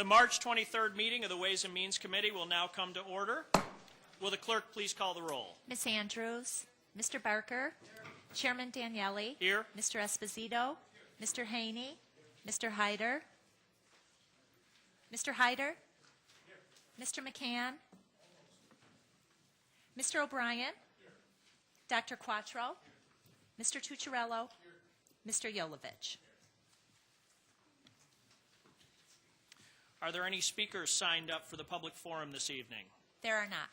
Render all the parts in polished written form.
The March 23rd meeting of the Ways and Means Committee will now come to order. Will the clerk please call the roll? Ms. Andrews, Mr. Barker, Chairman Daniele, Here. Mr. Esposito, Mr. Haney, Mr. Hyder, Mr. Hyder, Mr. McCann, Mr. O'Brien, Dr. Quattro, Mr. Tucciarello, Mr. Yolovich. Are there any speakers signed up for the public forum this evening? There are not.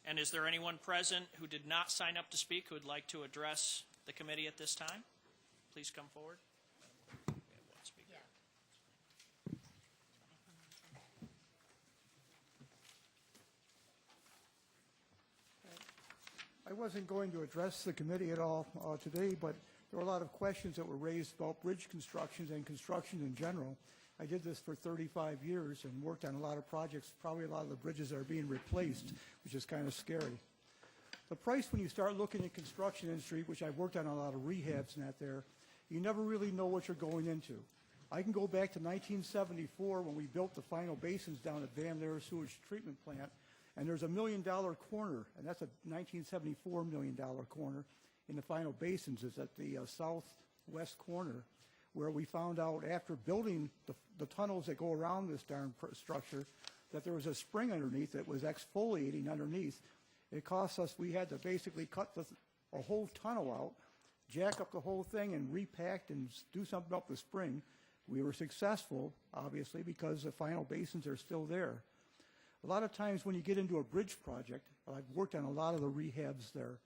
And is there anyone present who did not sign up to speak who would like to address the committee at this time? Please come forward. We have one speaker. I wasn't going to address the committee at all today, but there were a lot of questions that were raised about bridge constructions and construction in general. I did this for 35 years and worked on a lot of projects. Probably a lot of the bridges are being replaced, which is kind of scary. The price when you start looking at construction industry, which I've worked on a lot of rehabs and that there, you never really know what you're going into. I can go back to 1974 when we built the final basins down at Van Laer Sewage Treatment Plant, and there's $1 million corner, and that's a 1974 $1 million corner in the final basins. It's at the southwest corner, where we found out after building the tunnels that go around this darn structure that there was a spring underneath that was exfoliating underneath. It cost us, we had to basically cut a whole tunnel out, jack up the whole thing and repact and do something up the spring. We were successful, obviously, because the final basins are still there. A lot of times when you get into a bridge project, I've worked on a lot of the rehabs there,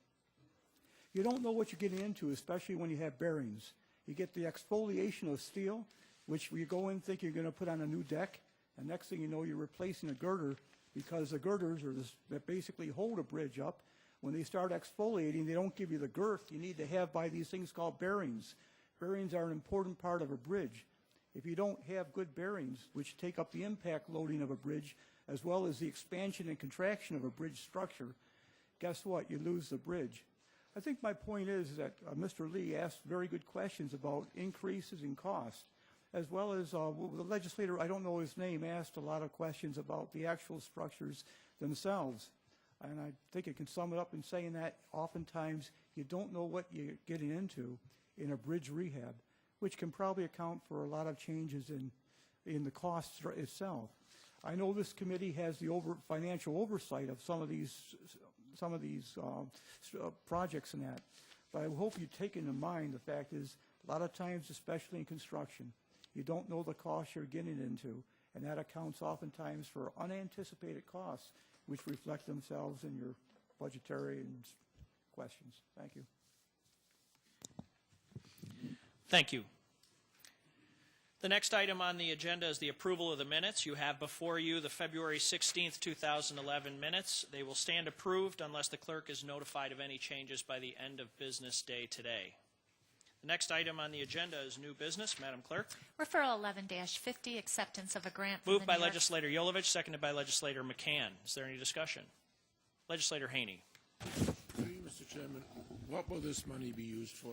you don't know what you're getting into, especially when you have bearings. You get the exfoliation of steel, which you go in thinking you're going to put on a new deck, and next thing you know, you're replacing a girder, because the girders are that basically hold a bridge up. When they start exfoliating, they don't give you the girth you need to have by these things called bearings. Bearings are an important part of a bridge. If you don't have good bearings, which take up the impact loading of a bridge, as well as the expansion and contraction of a bridge structure, guess what? You lose the bridge. I think my point is that Mr. Lee asked very good questions about increases in cost, as well as the legislator, I don't know his name, asked a lot of questions about the actual structures themselves. And I think it can sum it up in saying that oftentimes you don't know what you're getting into in a bridge rehab, which can probably account for a lot of changes in the cost itself. I know this committee has the financial oversight of some of these projects and that, but I hope you take into mind the fact is a lot of times, especially in construction, you don't know the costs you're getting into, and that accounts oftentimes for unanticipated costs, which reflect themselves in your budgetary questions. Thank you. Thank you. The next item on the agenda is the approval of the minutes. You have before you the February 16th, 2011 minutes. They will stand approved unless the clerk is notified of any changes by the end of business day today. The next item on the agenda is new business. Madam Clerk. Referral 11-50, acceptance of a grant. Moved by Legislator Yolovich, seconded by Legislator McCann. Is there any discussion? Legislator Haney. Mr. Chairman, what will this money be used for?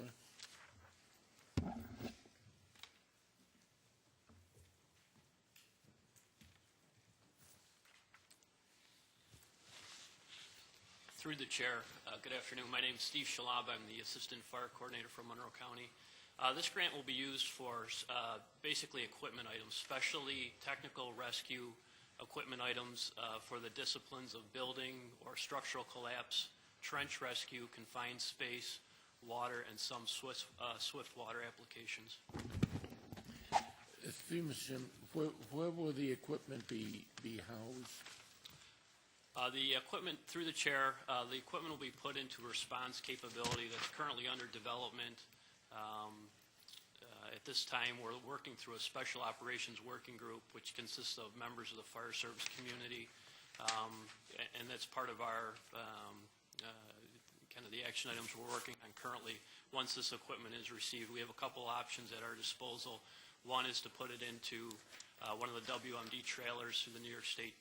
Through the chair, good afternoon. My name is Steve Shalab. I'm the Assistant Fire Coordinator for Monroe County. This grant will be used for basically equipment items, especially technical rescue equipment items for the disciplines of building or structural collapse, trench rescue, confined space, water, and some swift water applications. Mr. Chairman, where will the equipment be housed? The equipment, through the chair, the equipment will be put into response capability that's currently under development. At this time, we're working through a special operations working group, which consists of members of the fire service community, and that's part of our kind of the action items we're working on currently. Once this equipment is received, we have a couple options at our disposal. One is to put it into one of the WMD trailers through the New York State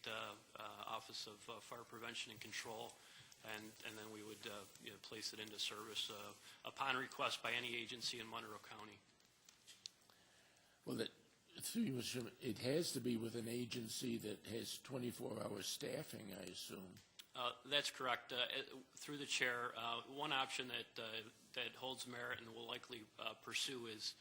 Office of Fire Prevention and Control, and then we would place it into service upon request by any agency in Monroe County. Well, through you, Mr. Chairman, it has to be with an agency that has 24-hour staffing, I assume. That's correct. Through the chair, one option that holds merit and will likely pursue is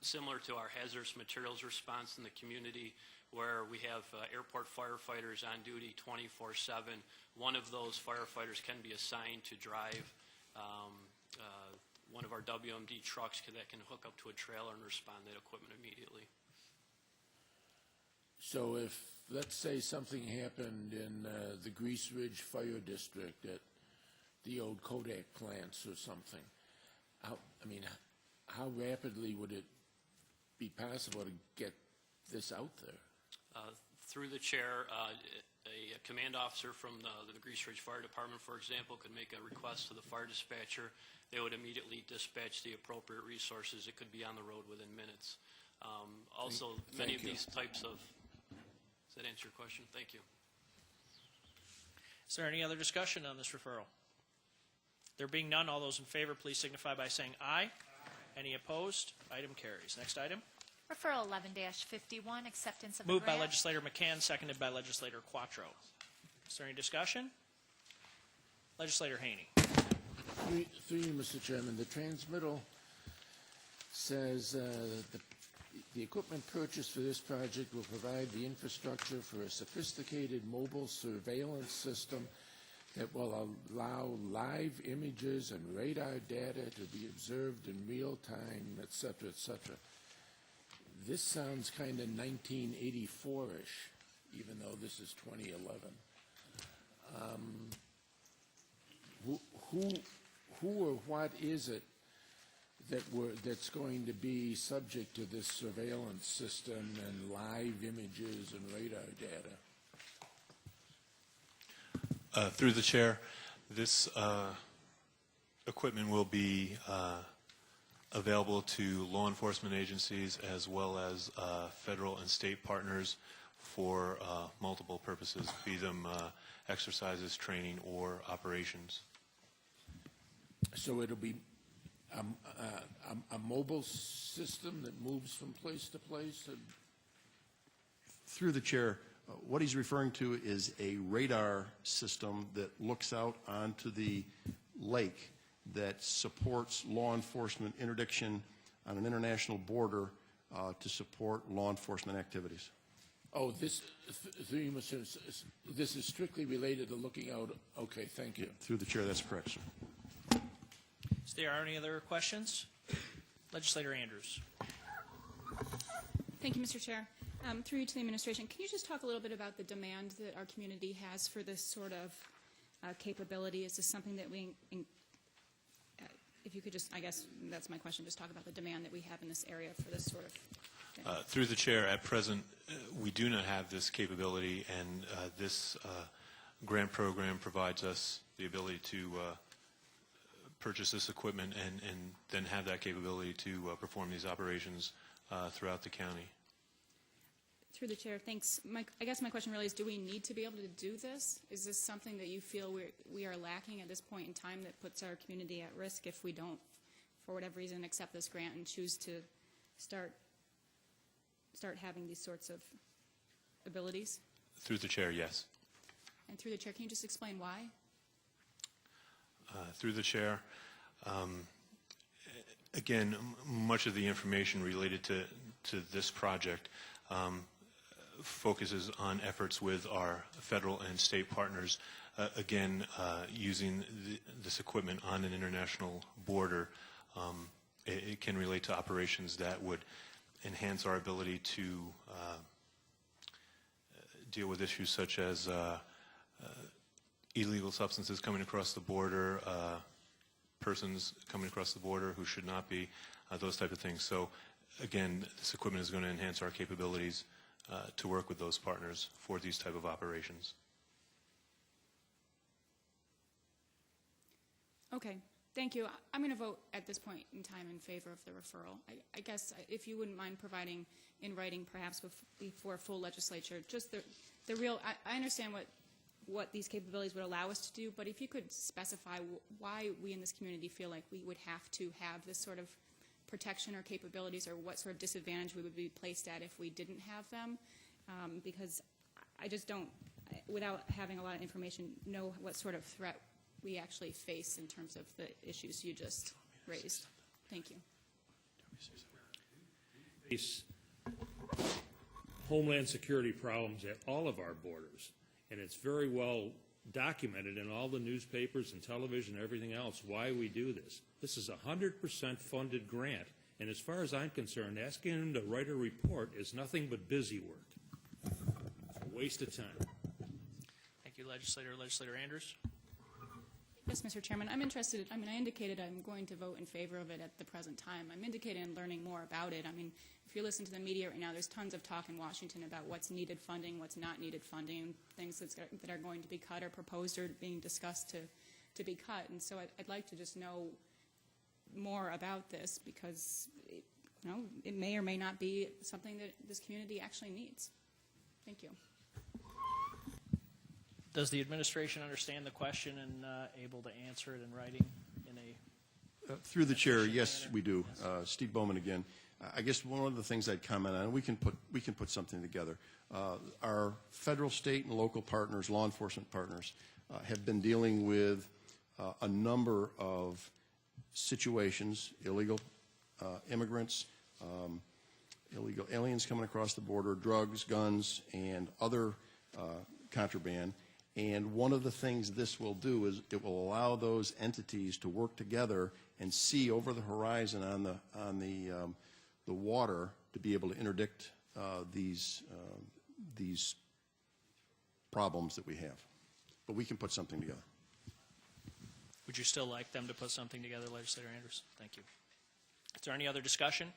similar to our hazardous materials response in the community, where we have airport firefighters on duty 24/7. One of those firefighters can be assigned to drive one of our WMD trucks that can hook up to a trailer and respond to that equipment immediately. So if, let's say, something happened in the Grease Ridge Fire District at the old Kodak plants or something, how rapidly would it be possible to get this out there? Through the chair, a command officer from the Grease Ridge Fire Department, for example, could make a request to the fire dispatcher. They would immediately dispatch the appropriate resources. It could be on the road within minutes. Also, many of these types of... Does that answer your question? Thank you. Is there any other discussion on this referral? There being none, all those in favor, please signify by saying aye. Any opposed? Item carries. Next item. Referral 11-51, acceptance of a Moved by grant. Legislator McCann, seconded by Legislator Quattro. Is there any discussion? Legislator Haney. Through you, Mr. Chairman, the transmittal says the equipment purchased for this project will provide the infrastructure for a sophisticated mobile surveillance system that will allow live images and radar data to be observed in real time, et cetera, et cetera. This sounds kind of 1984-ish, even though this is 2011. Who or what is it that's going to be subject to this surveillance system and live images and radar data? Through the chair, this equipment will be available to law enforcement agencies as well as federal and state partners for multiple purposes, be them exercises, training, or operations. So it'll be a mobile system that moves from place to place? Through the chair, what he's referring to is a radar system that looks out onto the lake that supports law enforcement interdiction on an international border to support law enforcement activities. Oh, this is strictly related to looking out. Okay, thank you. Through the chair, that's correct, sir. Is there any other questions? Legislator Andrews. Thank you, Mr. Chair. Through you to the administration, can you just talk a little bit about the demand that our community has for this sort of capability? Is this something that we, if you could just, I guess that's my question, just talk about the demand that we have in this area for this sort of thing. Through the chair, at present, we do not have this capability, and this grant program provides us the ability to purchase this equipment and then have that capability to perform these operations throughout the county. Through the chair, thanks. I guess my question really is, do we need to be able to do this? Is this something that you feel we are lacking at this point in time that puts our community at risk if we don't, for whatever reason, accept this grant and choose to start having these sorts of abilities? Through the chair, yes. And through the chair, can you just explain why? Through the chair, again, much of the information related to this project focuses on efforts with our federal and state partners, again, using this equipment on an international border. It can relate to operations that would enhance our ability to deal with issues such as illegal substances coming across the border, persons coming across the border who should not be, those type of things. So again, this equipment is going to enhance our capabilities to work with those partners for these type of operations. Okay, thank you. I'm going to vote at this point in time in favor of the referral. I guess if you wouldn't mind providing in writing, perhaps before a full legislature, just the real, I understand what these capabilities would allow us to do, but if you could specify why we in this community feel like we would have to have this sort of protection or capabilities, or what sort of disadvantage we would be placed at if we didn't have them, because I just don't, without having a lot of information, know what sort of threat we actually face in terms of the issues you just raised. Thank you. Face homeland security problems at all of our borders, and it's very well documented in all the newspapers and television and everything else why we do this. This is a 100% funded grant, and as far as I'm concerned, asking them to write a report is nothing but busy work. It's a waste of time. Thank you, Legislator. Legislator Andrews? Yes, Mr. Chairman, I'm interested. I mean, I indicated I'm going to vote in favor of it at the present time. I'm indicated in learning more about it. I mean, if you listen to the media right now, there's tons of talk in Washington about what's needed funding, what's not needed funding, things that are going to be cut or proposed or being discussed to be cut. And so I'd like to just know more about this, because it may or may not be something that this community actually needs. Thank you. Does the administration understand the question and able to answer it in writing in a Through the chair, efficient yes, manner? we do. Steve Bowman again. I guess one of the things I'd comment on, we can put something together. Our federal, state, and local partners, law enforcement partners, have been dealing with a number of situations: illegal immigrants, illegal aliens coming across the border, drugs, guns, and other contraband. And one of the things this will do is it will allow those entities to work together and see over the horizon on the water to be able to interdict these problems that we have. But we can put something together. Would you still like them to put something together, Legislator Andrews? Thank you. Is there any other discussion?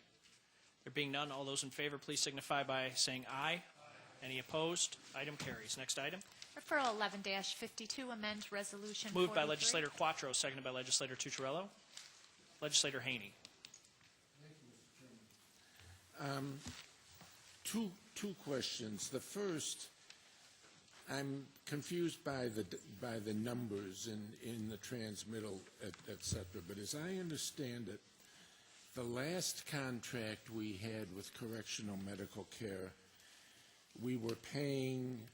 There being none, all those in favor, please signify by saying aye. Any opposed? Item carries. Next item. Referral 11-52, amend resolution 43. Moved by Legislator Quattro, seconded by Legislator Tucciarello. Legislator Haney. Two questions. The first, I'm confused by the numbers in the transmittal, et cetera. But as I understand it, the last contract we had with correctional medical care, we were paying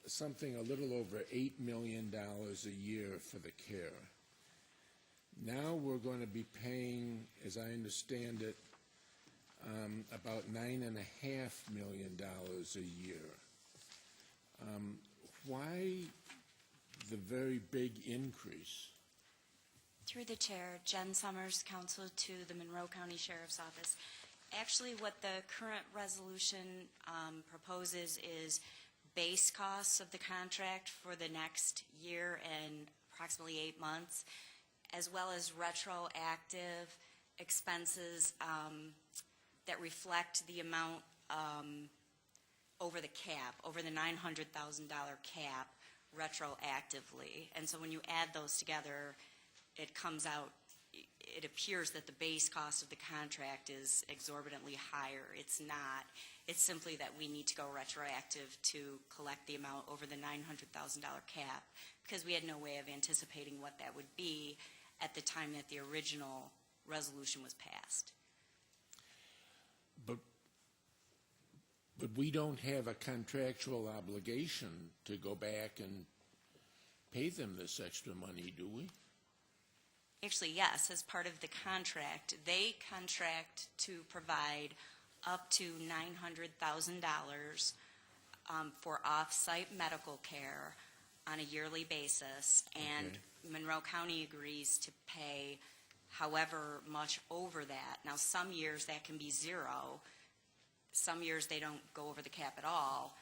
something a little over $8 million a year for the care. Now we're going to be paying, as I understand it, about $9.5 million a year. Why the very big increase? Through the chair, Jen Summers, counsel to the Monroe County Sheriff's Office. Actually, what the current resolution proposes is base costs of the contract for the next year and approximately 8 months, as well as retroactive expenses that reflect the amount over the cap, over the $900,000 cap retroactively. And so when you add those together, it comes out, it appears that the base cost of the contract is exorbitantly higher. It's not. It's simply that we need to go retroactive to collect the amount over the $900,000 cap, because we had no way of anticipating what that would be at the time that the original resolution was passed. But we don't have a contractual obligation to go back and pay them this extra money, do we? Actually, yes, as part of the contract, they contract to provide up to $900,000 for off-site medical care on a yearly basis, and Monroe County agrees to pay however much over that. Now, some years that can be zero. Some years they don't go over the cap at all.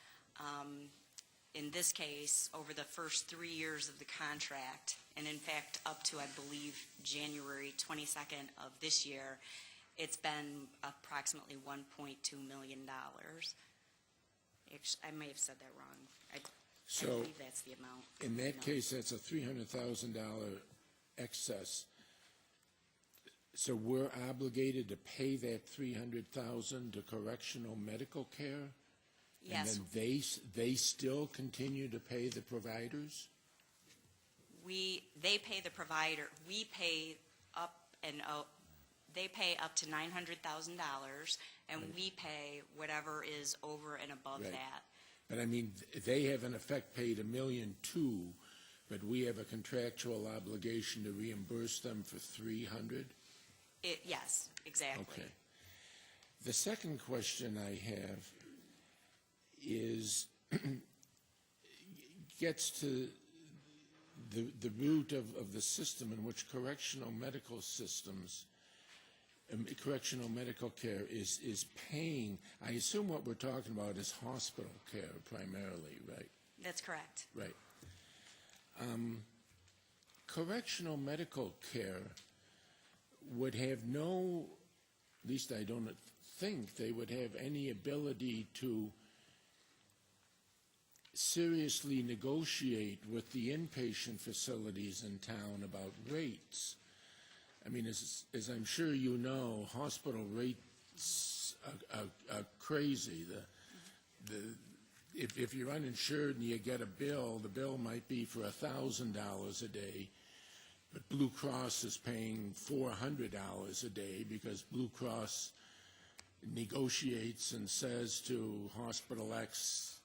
In this case, over the first 3 years of the contract, and in fact up to, I believe, January 22nd of this year, it's been approximately $1.2 million. I may have said that wrong. I believe that's the amount. In that case, that's a $300,000 excess. So we're obligated to pay that $300,000 to correctional medical care? Yes. And then they still continue to pay the providers? They pay the provider. We pay up and they pay up to $900,000, and we pay whatever is over and above Right. that. But I mean, they have in effect paid $1.2 million, but we have a contractual obligation to reimburse them for $300,000? Yes, exactly. Okay. The second question I have is, gets to the root of the system in which correctional medical systems, correctional medical care is paying. I assume what we're talking about is hospital care primarily, right? That's correct. Right. Correctional medical care would have no, at least I don't think they would have any ability to seriously negotiate with the inpatient facilities in town about rates. I mean, as I'm sure you know, hospital rates are crazy. If you're uninsured and you get a bill, the bill might be for $1,000 a day, but Blue Cross is paying $400 a day because Blue Cross negotiates and says to Hospital X,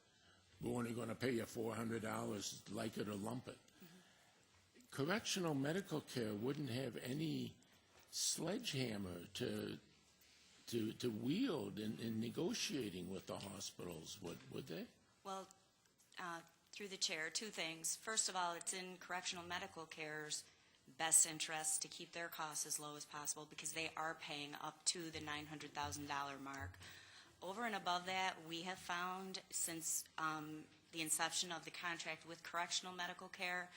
we're only going to pay you $400, like it or lump it. Correctional medical care wouldn't have any sledgehammer to wield in negotiating with the hospitals, would they? Well, through the chair, two things. First of all, it's in correctional medical care's best interest to keep their costs as low as possible because they are paying up to the $900,000 mark. Over and above that, we have found since the inception of the contract with correctional medical care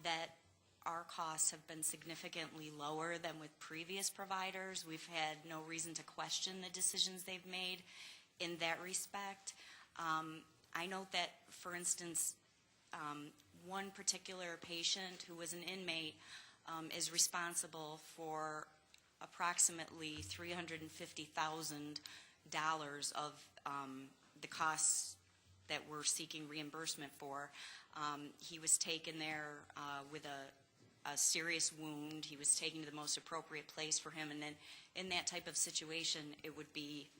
that our costs have been significantly lower than with previous providers. We've had no reason to question the decisions they've made in that respect. I note that, for instance, one particular patient who was an inmate is responsible for approximately $350,000 of the costs that we're seeking reimbursement for. He was taken there with a serious wound. He was taken to the most appropriate place for him, and then in that type of situation, it would be,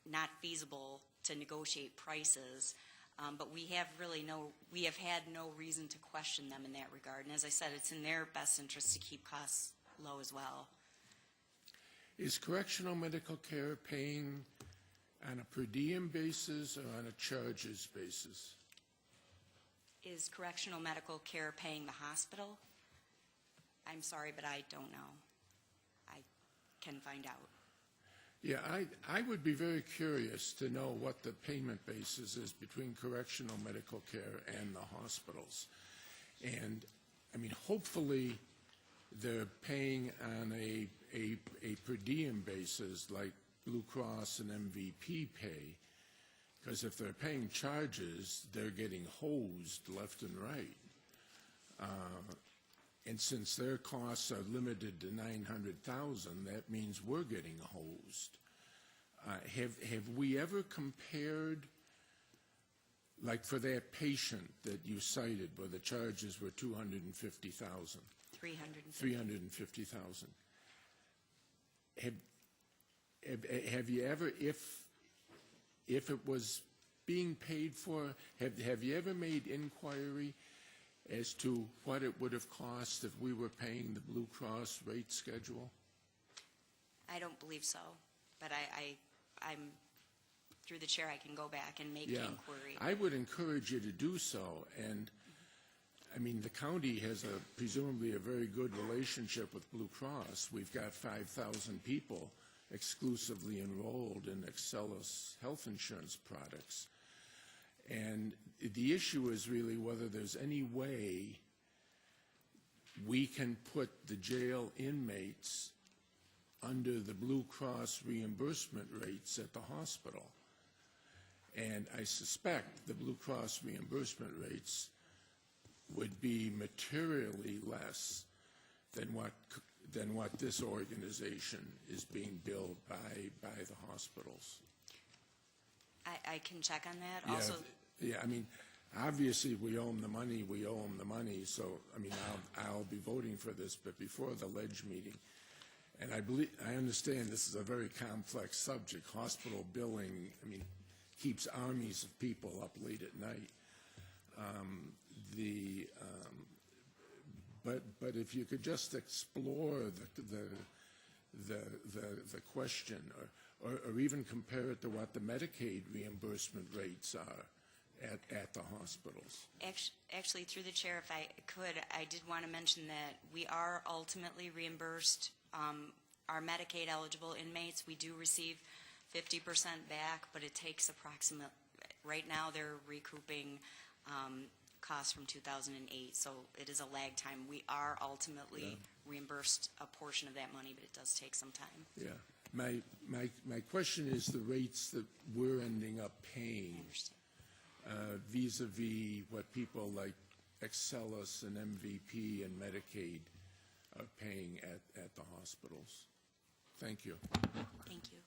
not feasible to negotiate prices. But we have had no reason to question them in that regard. And as I said, it's in their best interest to keep costs low as well. Is correctional medical care paying on a per diem basis or on a charges basis? Is correctional medical care paying the hospital? I'm sorry, but I don't know. I can find out. Yeah, I would be very curious to know what the payment basis is between correctional medical care and the hospitals. And, I mean, hopefully they're paying on a per diem basis like Blue Cross and MVP pay, because if they're paying charges, they're getting hosed left and right. And since their costs are limited to $900,000, that means we're getting hosed. Have we ever compared, like for that patient that you cited, where the charges were $250,000? $350,000. Have you ever, if it was being paid for, have you ever made inquiry as to what it would have cost if we were paying the Blue Cross rate schedule? I don't believe so, but I'm through the chair, I can go back and make inquiry. I would encourage you to do so. And I mean, the county has presumably a very good relationship with Blue Cross. We've got 5,000 people exclusively enrolled in Excellus health insurance products. And the issue is really whether there's any way we can put the jail inmates under the Blue Cross reimbursement rates at the hospital. And I suspect the Blue Cross reimbursement rates would be materially less than what this organization is being billed by the hospitals. I can check on that. Also, yeah, I mean, obviously, we owe them the money, we owe them the money, so, I mean, I'll be voting for this, but before the ledge meeting. And I understand this is a very complex subject. Hospital billing, I mean, keeps armies of people up late at night. But if you could just explore the question, or even compare it to what the Medicaid reimbursement rates are at the hospitals. Actually, through the chair, if I could, I did want to mention that we are ultimately reimbursed. Our Medicaid eligible inmates, we do receive 50% back, but it takes right now they're recouping costs from 2008, so it is a lag time. We are ultimately reimbursed a portion of that money, but it does take some time. Yeah. My question is the rates that we're ending up paying vis-a-vis what people like Excellus and MVP and Medicaid are paying at the hospitals. Thank you. Thank you.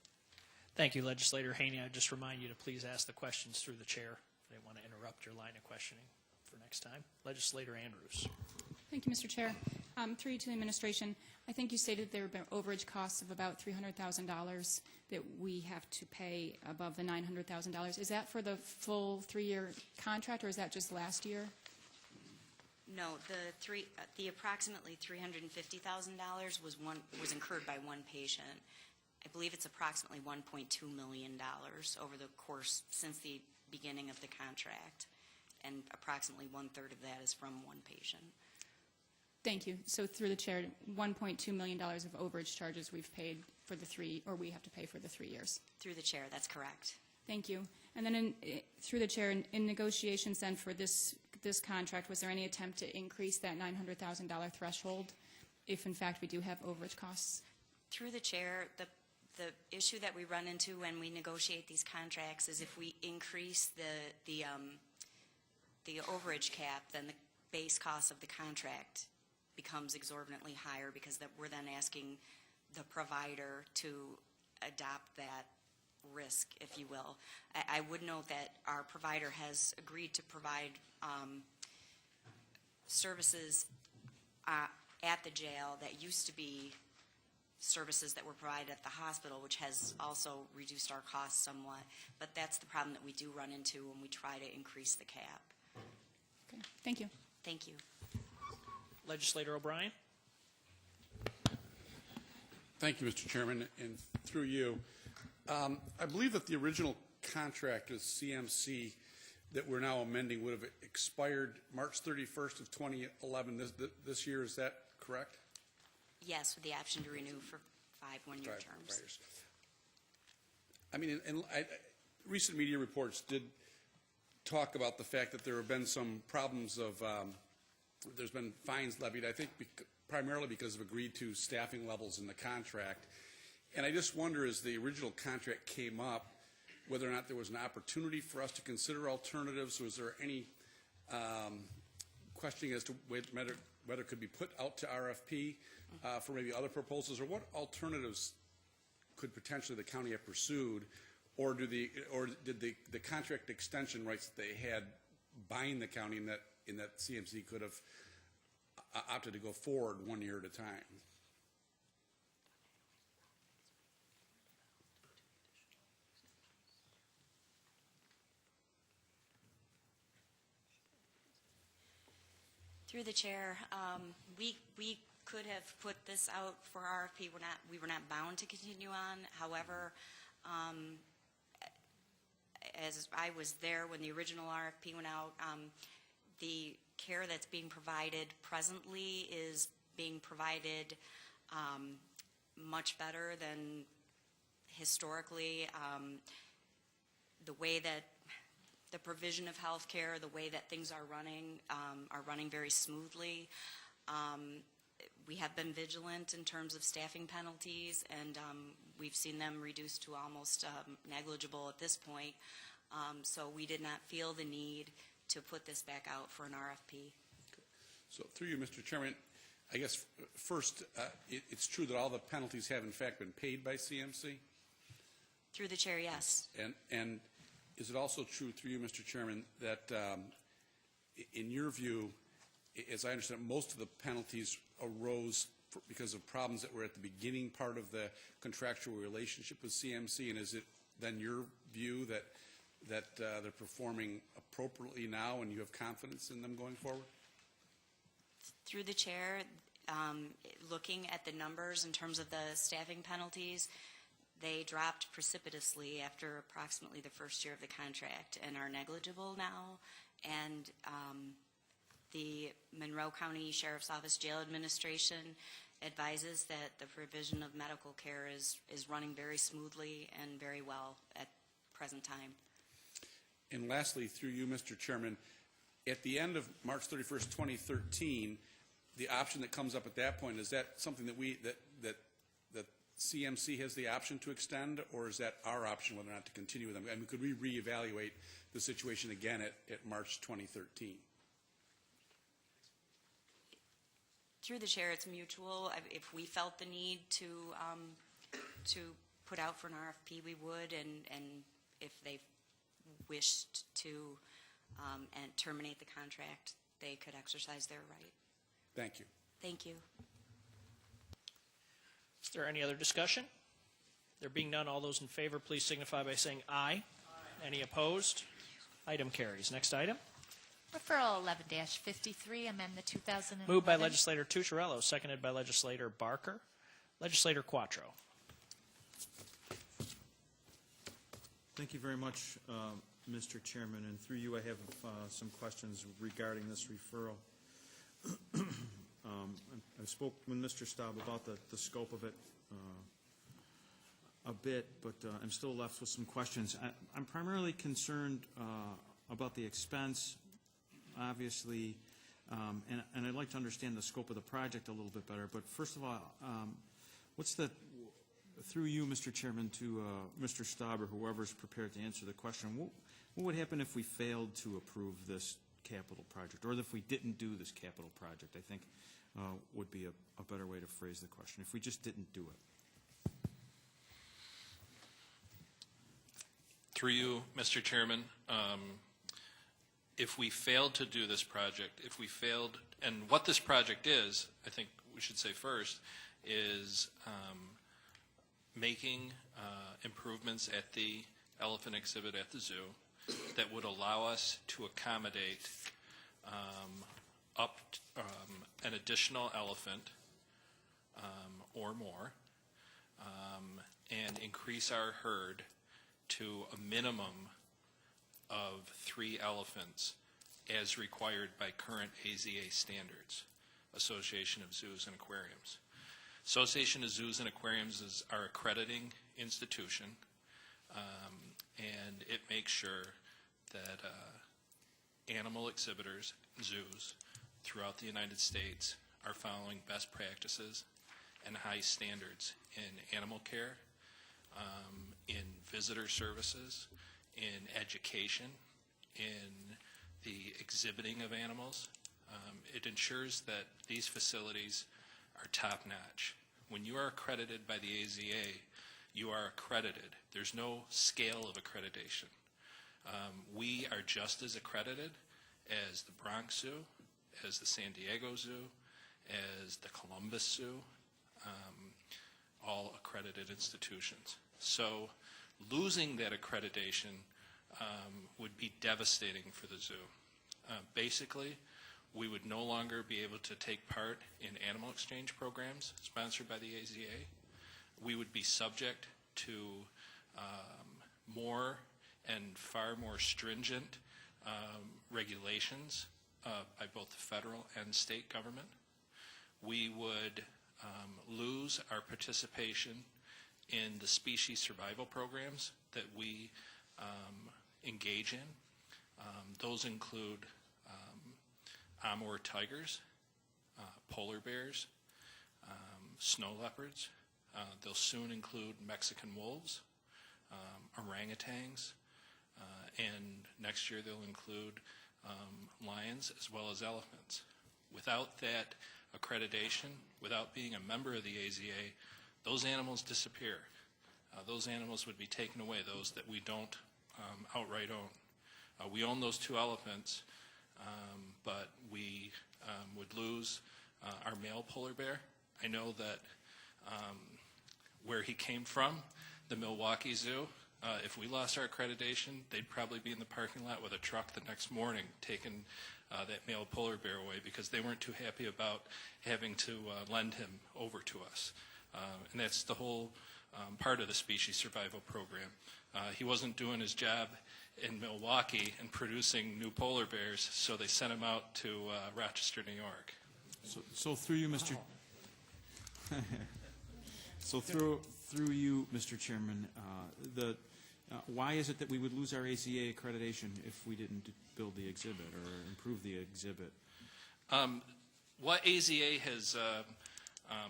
Thank you, Legislator Haney. I just remind you to please ask the questions through the chair. I didn't want to interrupt your line of questioning for next time. Legislator Andrews. Thank you, Mr. Chair. Through you to the administration, I think you stated there have been overage costs of about $300,000 that we have to pay above the $900,000. Is that for the full 3-year contract, or is that just last year? No, the approximately $350,000 was incurred by one patient. I believe it's approximately $1.2 million over the course since the beginning of the contract, and approximately 1/3 of that is from one patient. Thank you. So through the chair, $1.2 million of overage charges we've paid for we have to pay for the 3 years. Through the chair, that's correct. Thank you. And then through the chair, in negotiations then for this contract, was there any attempt to increase that $900,000 threshold if in fact we do have overage costs? Through the chair, the issue that we run into when we negotiate these contracts is if we increase the overage cap, then the base cost of the contract becomes exorbitantly higher because we're then asking the provider to adopt that risk, if you will. I would note that our provider has agreed to provide services at the jail that used to be services that were provided at the hospital, which has also reduced our costs somewhat. But that's the problem that we do run into when we try to increase the cap. Okay. Thank you. Thank you. Legislator O'Brien. Thank you, Mr. Chairman, and through you. I believe that the original contract with CMC that we're now amending would have expired March 31st of 2011 this year. Is that correct? Yes, with the option to renew for 5 one-year terms. Right. I mean, recent media reports did talk about the fact that there have been some problems of there's been fines levied, I think primarily because of agreed-to staffing levels in the contract. And I just wonder, as the original contract came up, whether or not there was an opportunity for us to consider alternatives. Was there any questioning as to whether it could be put out to RFP for maybe other proposals, or what alternatives could potentially the county have pursued, or did the contract extension rights that they had bind the county in that CMC could have opted to go forward 1 year at a time? Through the chair, we could have put this out for RFP. We were not bound to continue on. However, as I was there when the original RFP went out, the care that's being provided presently is being provided much better than historically. The way that the provision of health care, the way that things are running very smoothly. We have been vigilant in terms of staffing penalties, and we've seen them reduced to almost negligible at this point. So we did not feel the need to put this back out for an RFP. So through you, Mr. Chairman, I guess first, it's true that all the penalties have in fact been paid by CMC? Through the chair, yes. And is it also true through you, Mr. Chairman, that in your view, as I understand, most of the penalties arose because of problems that were at the beginning part of the contractual relationship with CMC, and is it then your view that they're performing appropriately now and you have confidence in them going forward? Through the chair, looking at the numbers in terms of the staffing penalties, they dropped precipitously after approximately the first year of the contract and are negligible now. And the Monroe County Sheriff's Office Jail Administration advises that the provision of medical care is running very smoothly and very well at present time. And lastly, through you, Mr. Chairman, at the end of March 31st, 2013, the option that comes up at that point, is that something that that CMC has the option to extend, or is that our option whether or not to continue with them? I mean, could we reevaluate the situation again at March 2013? Through the chair, it's mutual. If we felt the need to put out for an RFP, we would, and if they wished to and terminate the contract, they could exercise their right. Thank you. Thank you. Is there any other discussion? There being none, all those in favor, please signify by saying aye. Aye. Any opposed? Item carries. Next item. Referral 11-53, amend the 2011. Moved by Legislator Tucciarello, seconded by Legislator Barker. Legislator Quattro. Thank you very much, Mr. Chairman. And through you, I have some questions regarding this referral. I spoke with Mr. Staub about the scope of it a bit, but I'm still left with some questions. I'm primarily concerned about the expense, obviously, and I'd like to understand the scope of the project a little bit better. But first of all, what's the, through you, Mr. Chairman, to Mr. Staub or whoever's prepared to answer the question, what would happen if we failed to approve this capital project, or if we didn't do this capital project, I think would be a better way to phrase the question, if we just didn't do it? Through you, Mr. Chairman, if we failed to do this project, if we failed, and what this project is, I think we should say first, is making improvements at the elephant exhibit at the zoo that would allow us to accommodate an additional elephant or more, and increase our herd to a minimum of 3 elephants as required by current AZA standards, Association of Zoos and Aquariums. Association of Zoos and Aquariums is our accrediting institution, and it makes sure that animal exhibitors, zoos throughout the United States are following best practices and high standards in animal care, in visitor services, in education, in the exhibiting of animals. It ensures that these facilities are top-notch. When you are accredited by the AZA, you are accredited. There's no scale of accreditation. We are just as accredited as the Bronx Zoo, as the San Diego Zoo, as the Columbus Zoo, all accredited institutions. So losing that accreditation would be devastating for the zoo. Basically, we would no longer be able to take part in animal exchange programs sponsored by the AZA. We would be subject to more and far more stringent regulations by both the federal and state government. We would lose our participation in the species survival programs that we engage in. Those include Amur tigers, polar bears, snow leopards. They'll soon include Mexican wolves, orangutans, and next year they'll include lions as well as elephants. Without that accreditation, without being a member of the AZA, those animals disappear. Those animals would be taken away, those that we don't outright own. We own those 2 elephants but we would lose our male polar bear. I know that where he came from, the Milwaukee Zoo, if we lost our accreditation, they'd probably be in the parking lot with a truck the next morning taking that male polar bear away because they weren't too happy about having to lend him over to us. And that's the whole part of the species survival program. He wasn't doing his job in Milwaukee and producing new polar bears, so they sent him out to Rochester, New York. So through you, Mr. So through you, Mr. Chairman, why is it that we would lose our AZA accreditation if we didn't build the exhibit or improve the exhibit? What AZA has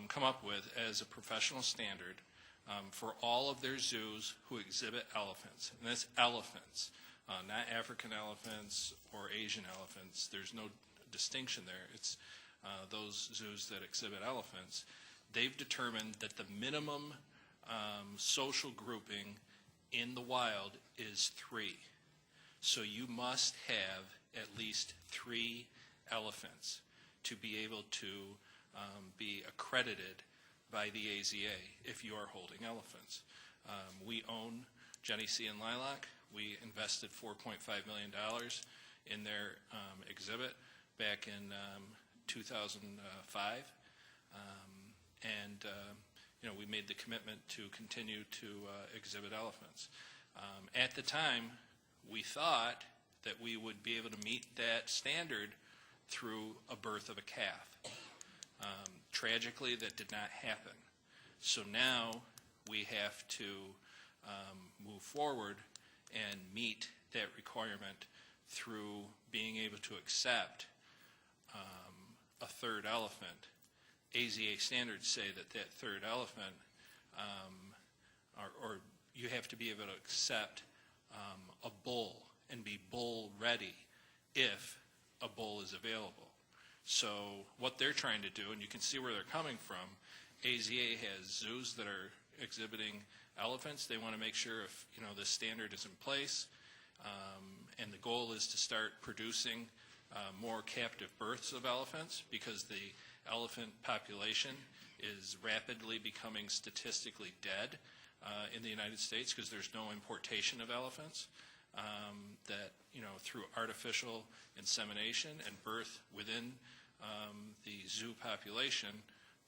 come up with as a professional standard for all of their zoos who exhibit elephants, and that's elephants, not African elephants or Asian elephants. There's no distinction there. It's those zoos that exhibit elephants. They've determined that the minimum social grouping in the wild is 3. So you must have at least 3 elephants to be able to be accredited by the AZA if you are holding elephants. We own Jenny C. and Lilac. We invested $4.5 million in their exhibit back in 2005. We made the commitment to continue to exhibit elephants. At the time, we thought that we would be able to meet that standard through a birth of a calf. Tragically, that did not happen. So now we have to move forward and meet that requirement through being able to accept a third elephant. AZA standards say that that third elephant, or you have to be able to accept a bull and be bull ready if a bull is available. So what they're trying to do, and you can see where they're coming from, AZA has zoos that are exhibiting elephants. They want to make sure if this standard is in place, and the goal is to start producing more captive births of elephants because the elephant population is rapidly becoming statistically dead in the United States because there's no importation of elephants. That through artificial insemination and birth within the zoo population,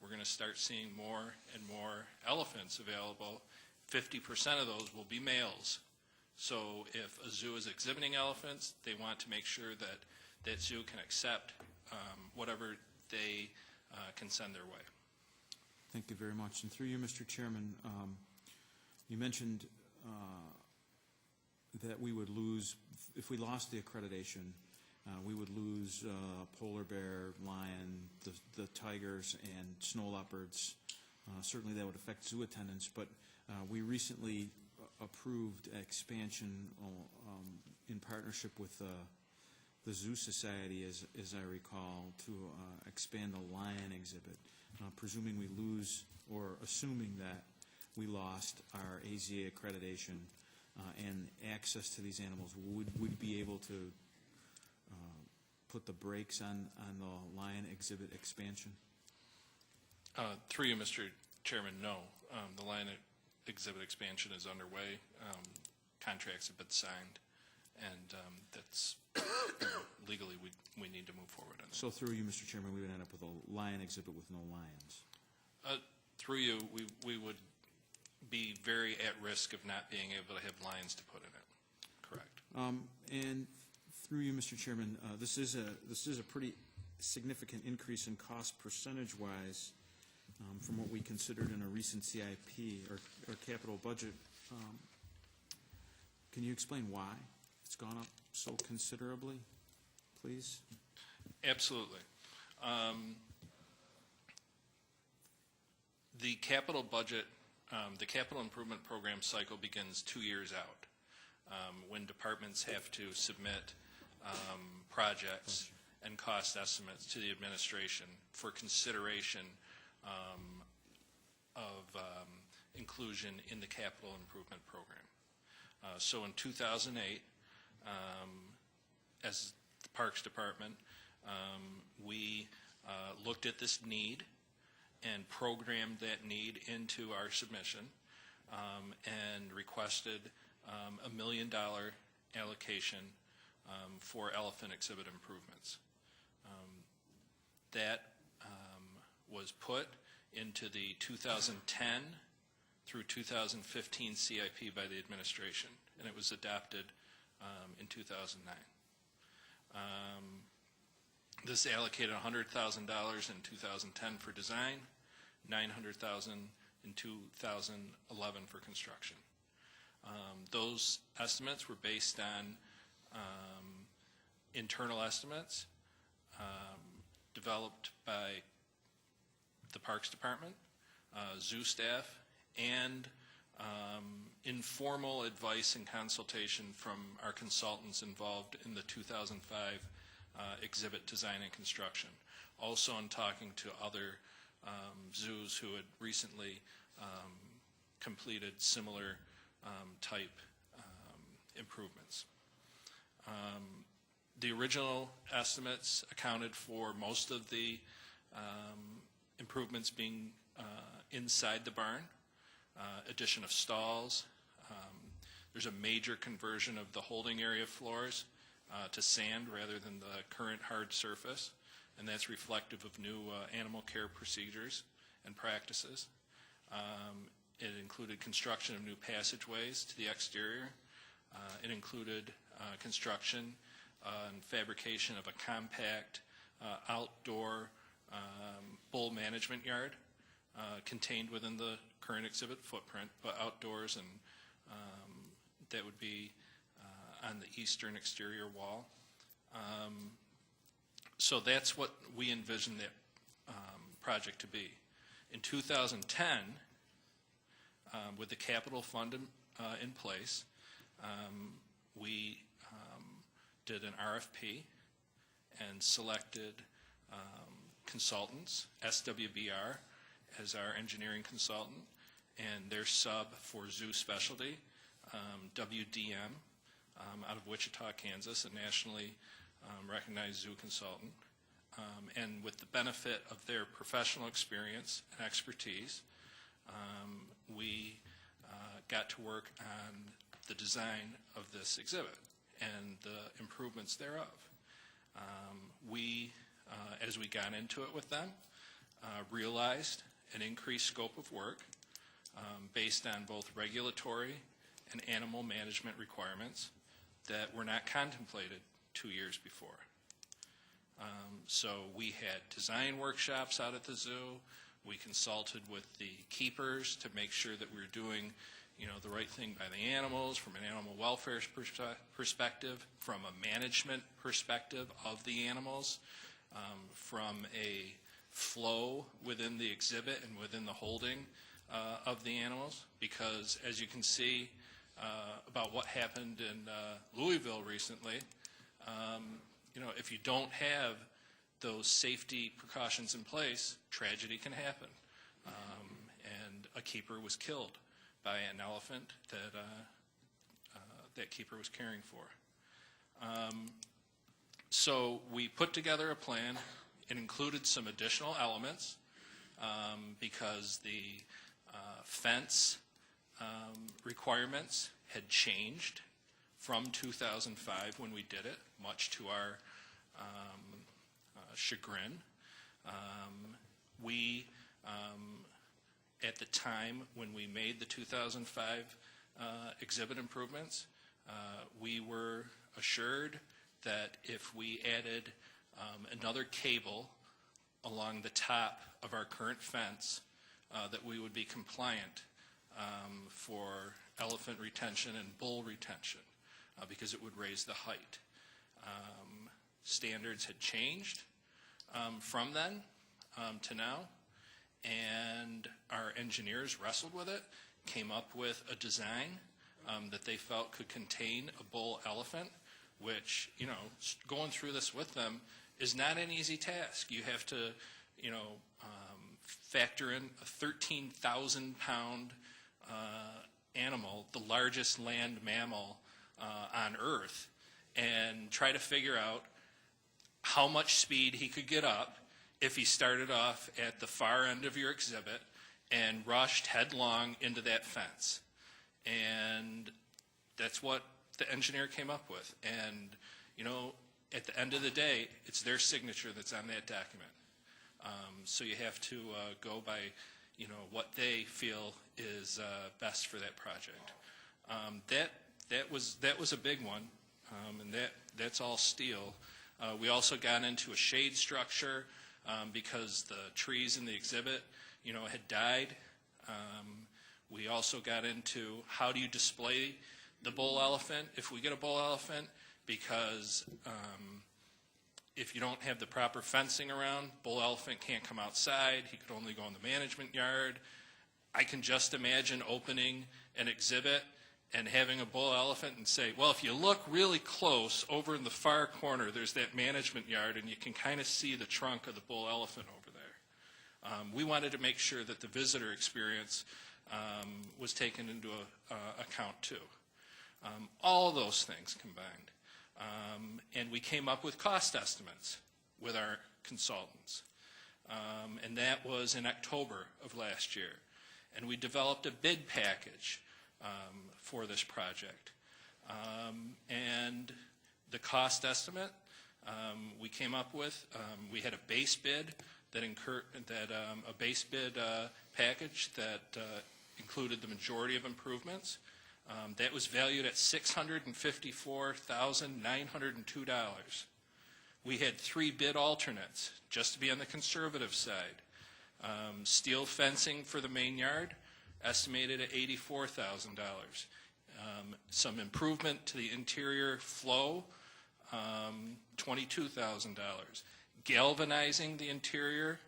we're going to start seeing more and more elephants available. 50% of those will be males. So if a zoo is exhibiting elephants, they want to make sure that that zoo can accept whatever they can send their way. Thank you very much. And through you, Mr. Chairman, you mentioned that we would lose, if we lost the accreditation, we would lose polar bear, lion, the tigers, and snow leopards. Certainly that would affect zoo attendance, but we recently approved expansion in partnership with the Zoo Society, as I recall, to expand the lion exhibit. Presuming we lose, or assuming that we lost our AZA accreditation and access to these animals, would we be able to put the brakes on the lion exhibit expansion? Through you, Mr. Chairman, no. The lion exhibit expansion is underway. Contracts have been signed, and that's legally we need to move forward on that. So through you, Mr. Chairman, we would end up with a lion exhibit with no lions. Through you, we would be very at risk of not being able to have lions to put in it. Correct. And through you, Mr. Chairman, this is a pretty significant increase in cost percentage-wise from what we considered in a recent CIP or capital budget. Can you explain why it's gone up so considerably, please? Absolutely. The capital budget, the capital improvement program cycle begins 2 years out when departments have to submit projects and cost estimates to the administration for consideration of inclusion in the capital improvement program. So in 2008, as the Parks Department, we looked at this need and programmed that need into our submission and requested $1 million allocation for elephant exhibit improvements. That was put into the 2010 through 2015 CIP by the administration, and it was adopted in 2009. This allocated $100,000 in 2010 for design, $900,000 in 2011 for construction. Those estimates were based on internal estimates developed by the Parks Department, zoo staff, and informal advice and consultation from our consultants involved in the 2005 exhibit design and construction. Also in talking to other zoos who had recently completed similar type improvements. The original estimates accounted for most of the improvements being inside the barn, addition of stalls. There's a major conversion of the holding area floors to sand rather than the current hard surface, and that's reflective of new animal care procedures and practices. It included construction of new passageways to the exterior. It included construction and fabrication of a compact outdoor bull management yard contained within the current exhibit footprint, but outdoors, and that would be on the eastern exterior wall. So that's what we envisioned that project to be. In 2010, with the capital fund in place, we did an RFP and selected consultants, SWBR as our engineering consultant, and their sub for zoo specialty, WDM, out of Wichita, Kansas, a nationally recognized zoo consultant. And with the benefit of their professional experience and expertise, we got to work on the design of this exhibit and the improvements thereof. We, as we got into it with them, realized an increased scope of work based on both regulatory and animal management requirements that were not contemplated 2 years before. So we had design workshops out at the zoo. We consulted with the keepers to make sure that we were doing, the right thing by the animals from an animal welfare perspective, from a management perspective of the animals, from a flow within the exhibit and within the holding of the animals. Because as you can see about what happened in Louisville recently, if you don't have those safety precautions in place, tragedy can happen. And a keeper was killed by an elephant that that keeper was caring for. So we put together a plan. It included some additional elements because the fence requirements had changed from 2005 when we did it, much to our chagrin. We, at the time when we made the 2005 exhibit improvements, we were assured that if we added another cable along the top of our current fence, that we would be compliant for elephant retention and bull retention because it would raise the height. Standards had changed from then to now, and our engineers wrestled with it, came up with a design that they felt could contain a bull elephant, which, going through this with them is not an easy task. You have to, factor in a 13,000-pound animal, the largest land mammal on Earth, and try to figure out how much speed he could get up if he started off at the far end of your exhibit and rushed headlong into that fence. And that's what the engineer came up with. And, you know, at the end of the day, it's their signature that's on that document. So you have to go by, you know, what they feel is best for that project. That was a big one, and that's all steel. We also got into a shade structure because the trees in the exhibit, you know, had died. We also got into how do you display the bull elephant if we get a bull elephant, because if you don't have the proper fencing around, bull elephant can't come outside. He could only go in the management yard. I can just imagine opening an exhibit and having a bull elephant and say, well, if you look really close over in the far corner, there's that management yard, and you can kind of see the trunk of the bull elephant over there. We wanted to make sure that the visitor experience was taken into account too. All those things combined. And we came up with cost estimates with our consultants. And that was in October of last year. And we developed a bid package for this project. And the cost estimate we came up with, we had a base bid a base bid package that included the majority of improvements. That was valued at $654,902. We had 3 bid alternates, just to be on the conservative side. Steel fencing for the main yard, estimated at $84,000. Some improvement to the interior flow, $22,000. Galvanizing the interior,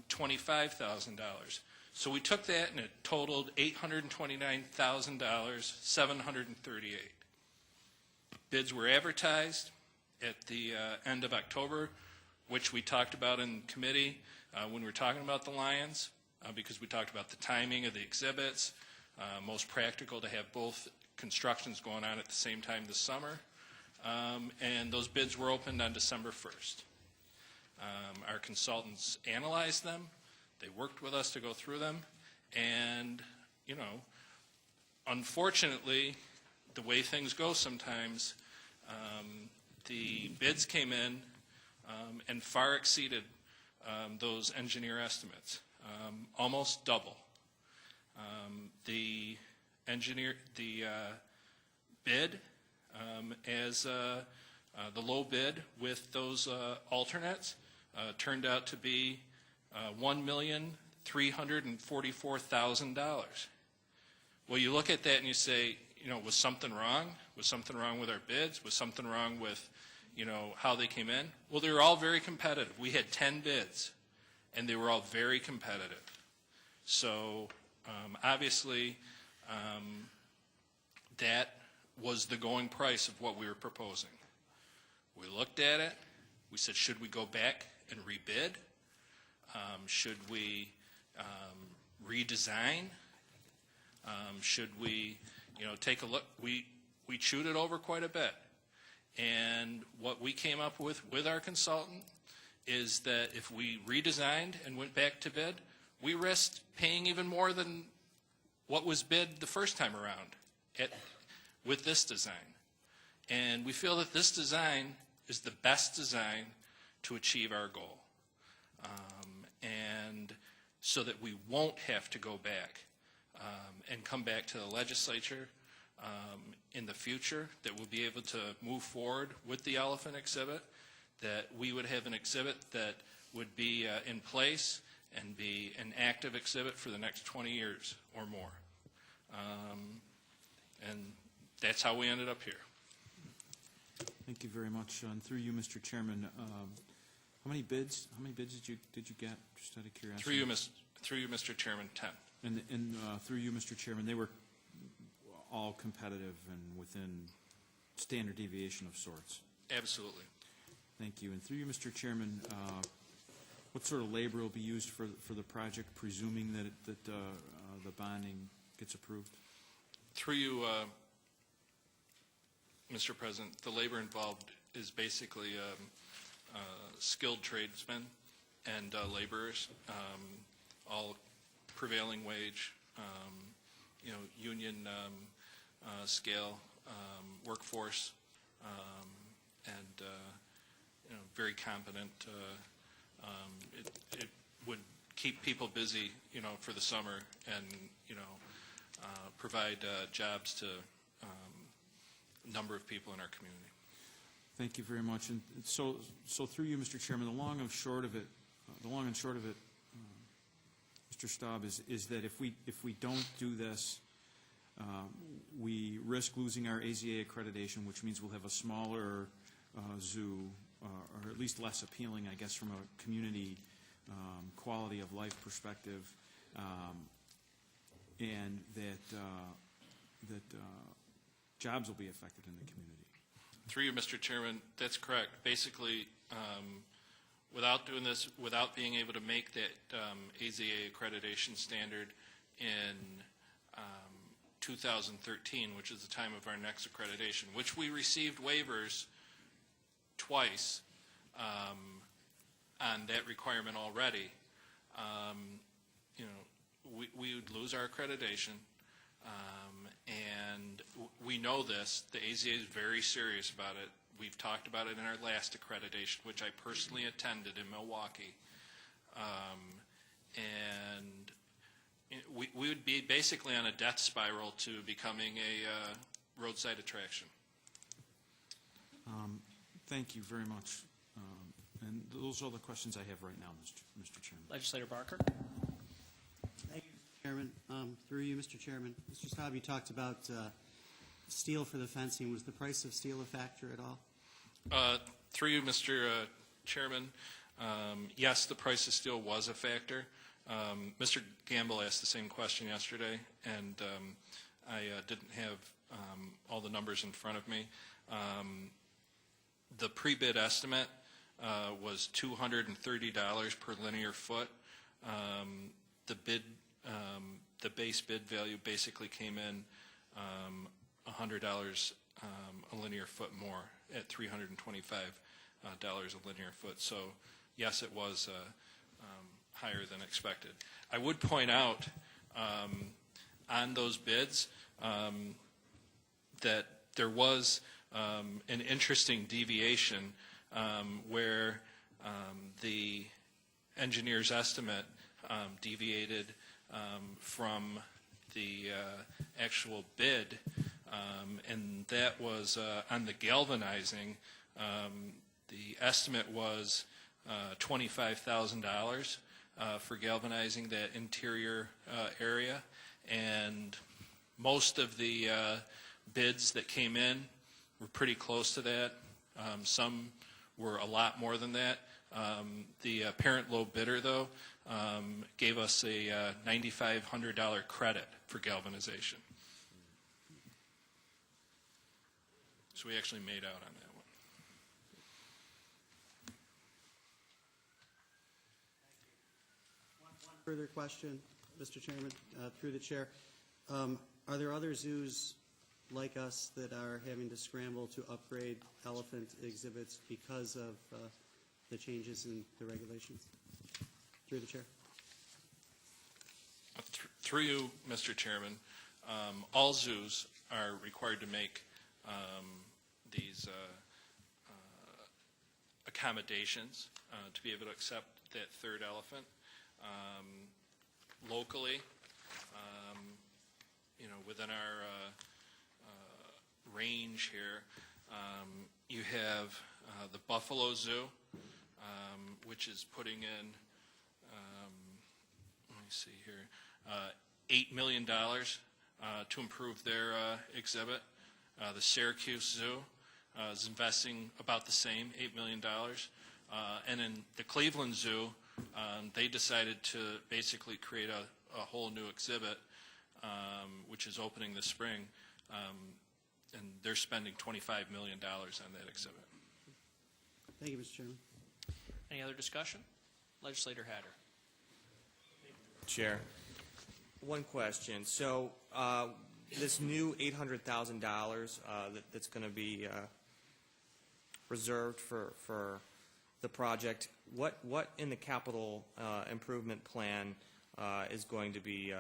$25,000. So we took that and it totaled $829,738. Bids were advertised at the end of October, which we talked about in committee when we were talking about the Lions, because we talked about the timing of the exhibits, most practical to have both constructions going on at the same time this summer. And those bids were opened on December 1st. Our consultants analyzed them. They worked with us to go through them, and, you know, unfortunately, the way things go sometimes, the bids came in and far exceeded those engineer estimates, almost double. The bid as the low bid with those alternates turned out to be $1,344,000. Well, you look at that and you say, you know, was something wrong? Was something wrong with our bids? Was something wrong with, you know, how they came in? Well, they were all very competitive. We had 10 bids, and they were all very competitive. So, obviously, that was the going price of what we were proposing. We looked at it. We said, should we go back and rebid? Should we redesign? Should we, you know, take a look? We chewed it over quite a bit. And what we came up with our consultant is that if we redesigned and went back to bid, we risked paying even more than what was bid the first time around with this design. And we feel that this design is the best design to achieve our goal. And so that we won't have to go back and come back to the legislature in the future, that we'll be able to move forward with the elephant exhibit, that we would have an exhibit that would be in place and be an active exhibit for the next 20 years or more. And that's how we ended up here. Thank you very much. And through you, Mr. Chairman, how many bids did you get, just out of curiosity? Through you, Mr. Chairman, 10. And through you, Mr. Chairman, they were all competitive and within standard deviation of sorts. Absolutely. Thank you. And through you, Mr. Chairman, what sort of labor will be used for the project, presuming that the bonding gets approved? Through you, Mr. President, the labor involved is basically skilled tradesmen and laborers, all prevailing wage, union scale workforce, and very competent. It would keep people busy, for the summer, and provide jobs to a number of people in our community. Thank you very much. And so through you, Mr. Chairman, the long and short of it, Mr. Staub, is that if we don't do this, we risk losing our AZA accreditation, which means we'll have a smaller zoo, or at least less appealing, I guess, from a community quality of life perspective, and that jobs will be affected in the community. Through you, Mr. Chairman, that's correct. Basically, without doing this, without being able to make that AZA accreditation standard in 2013, which is the time of our next accreditation, which we received waivers twice on that requirement already, we would lose our accreditation. And we know this. The AZA is very serious about it. We've talked about it in our last accreditation, which I personally attended in Milwaukee. And we would be basically on a death spiral to becoming a roadside attraction. Thank you very much. And those are all the questions I have right now, Mr. Chairman. Legislator Barker. Thank you, Mr. Chairman. Through you, Mr. Chairman. Mr. Staub, you talked about steel for the fencing. Was the price of steel a factor at all? Through you, Mr. Chairman, yes, the price of steel was a factor. Mr. Gamble asked the same question yesterday, and I didn't have all the numbers in front of me. The pre-bid estimate was $230 per linear foot. The base bid value basically came in $100 a linear foot more at $325 a linear foot. So yes, it was higher than expected. I would point out on those bids that there was an interesting deviation where the engineer's estimate deviated from the actual bid, and that was on the galvanizing. The estimate was $25,000 for galvanizing that interior area, and most of the bids that came in were pretty close to that. Some were a lot more than that. The apparent low bidder, though, gave us a $9,500 credit for galvanization. So we actually made out on that one. One further question, Mr. Chairman, through the chair. Are there other zoos like us that are having to scramble to upgrade elephant exhibits because of the changes in the regulations? Through the chair. Through you, Mr. Chairman, all zoos are required to make these accommodations to be able to accept that third elephant. Locally, within our range here, you have the Buffalo Zoo, which is putting in, let me see here, $8 million to improve their exhibit. The Syracuse Zoo is investing about the same, $8 million. And in the Cleveland Zoo, they decided to basically create a whole new exhibit, which is opening this spring, and they're spending $25 million on that exhibit. Thank you, Mr. Chairman. Any other discussion? Legislator Hatter. Chair, one question. So this new $800,000 that's going to be reserved for the project, what in the capital improvement plan is going to be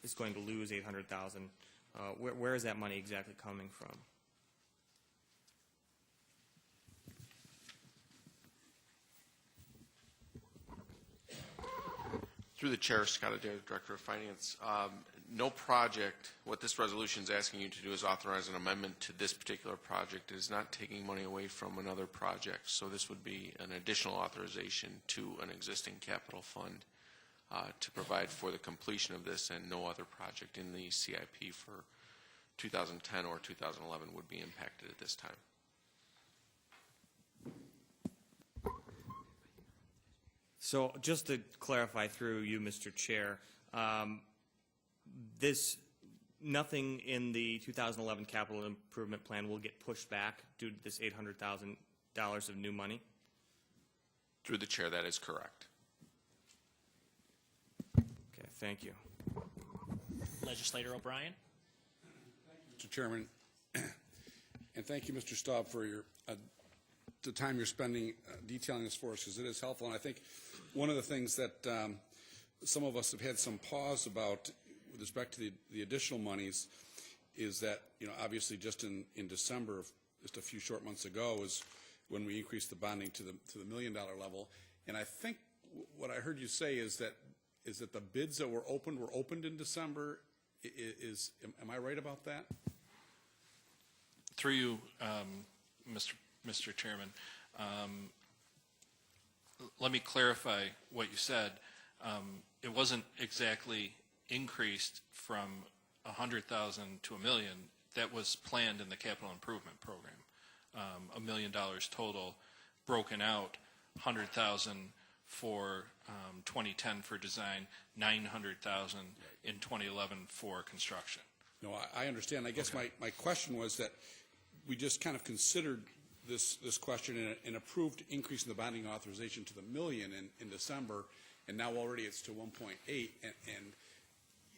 is going to lose $800,000? Where is that money exactly coming from? Through the chair, Scott Adair, Director of Finance. No project, what this resolution is asking you to do is authorize an amendment to this particular project. It is not taking money away from another project. So this would be an additional authorization to an existing capital fund to provide for the completion of this, and no other project in the CIP for 2010 or 2011 would be impacted at this time. So just to clarify through you, Mr. Chair, nothing in the 2011 capital improvement plan will get pushed back due to this $800,000 of new money? Through the chair, that is correct. Okay, thank you. Legislator O'Brien. Mr. Chairman, and thank you, Mr. Staub, for your the time you're spending detailing this for us, because it is helpful. And I think one of the things that some of us have had some pause about with respect to the additional monies is that, obviously just in December, just a few short months ago, is when we increased the bonding to the $1 million level. And I think what I heard you say is that the bids that were opened in December. Am I right about that? Through you, Mr. Chairman, let me clarify what you said. It wasn't exactly increased from 100,000 to $1 million. That was planned in the capital improvement program. $1 million total, broken out, 100,000 for 2010 for design, 900,000 in 2011 for construction. No, I understand. I guess my question was that we just kind of considered this question and approved increasing the bonding authorization to the $1 million in December, and now already it's to 1.8,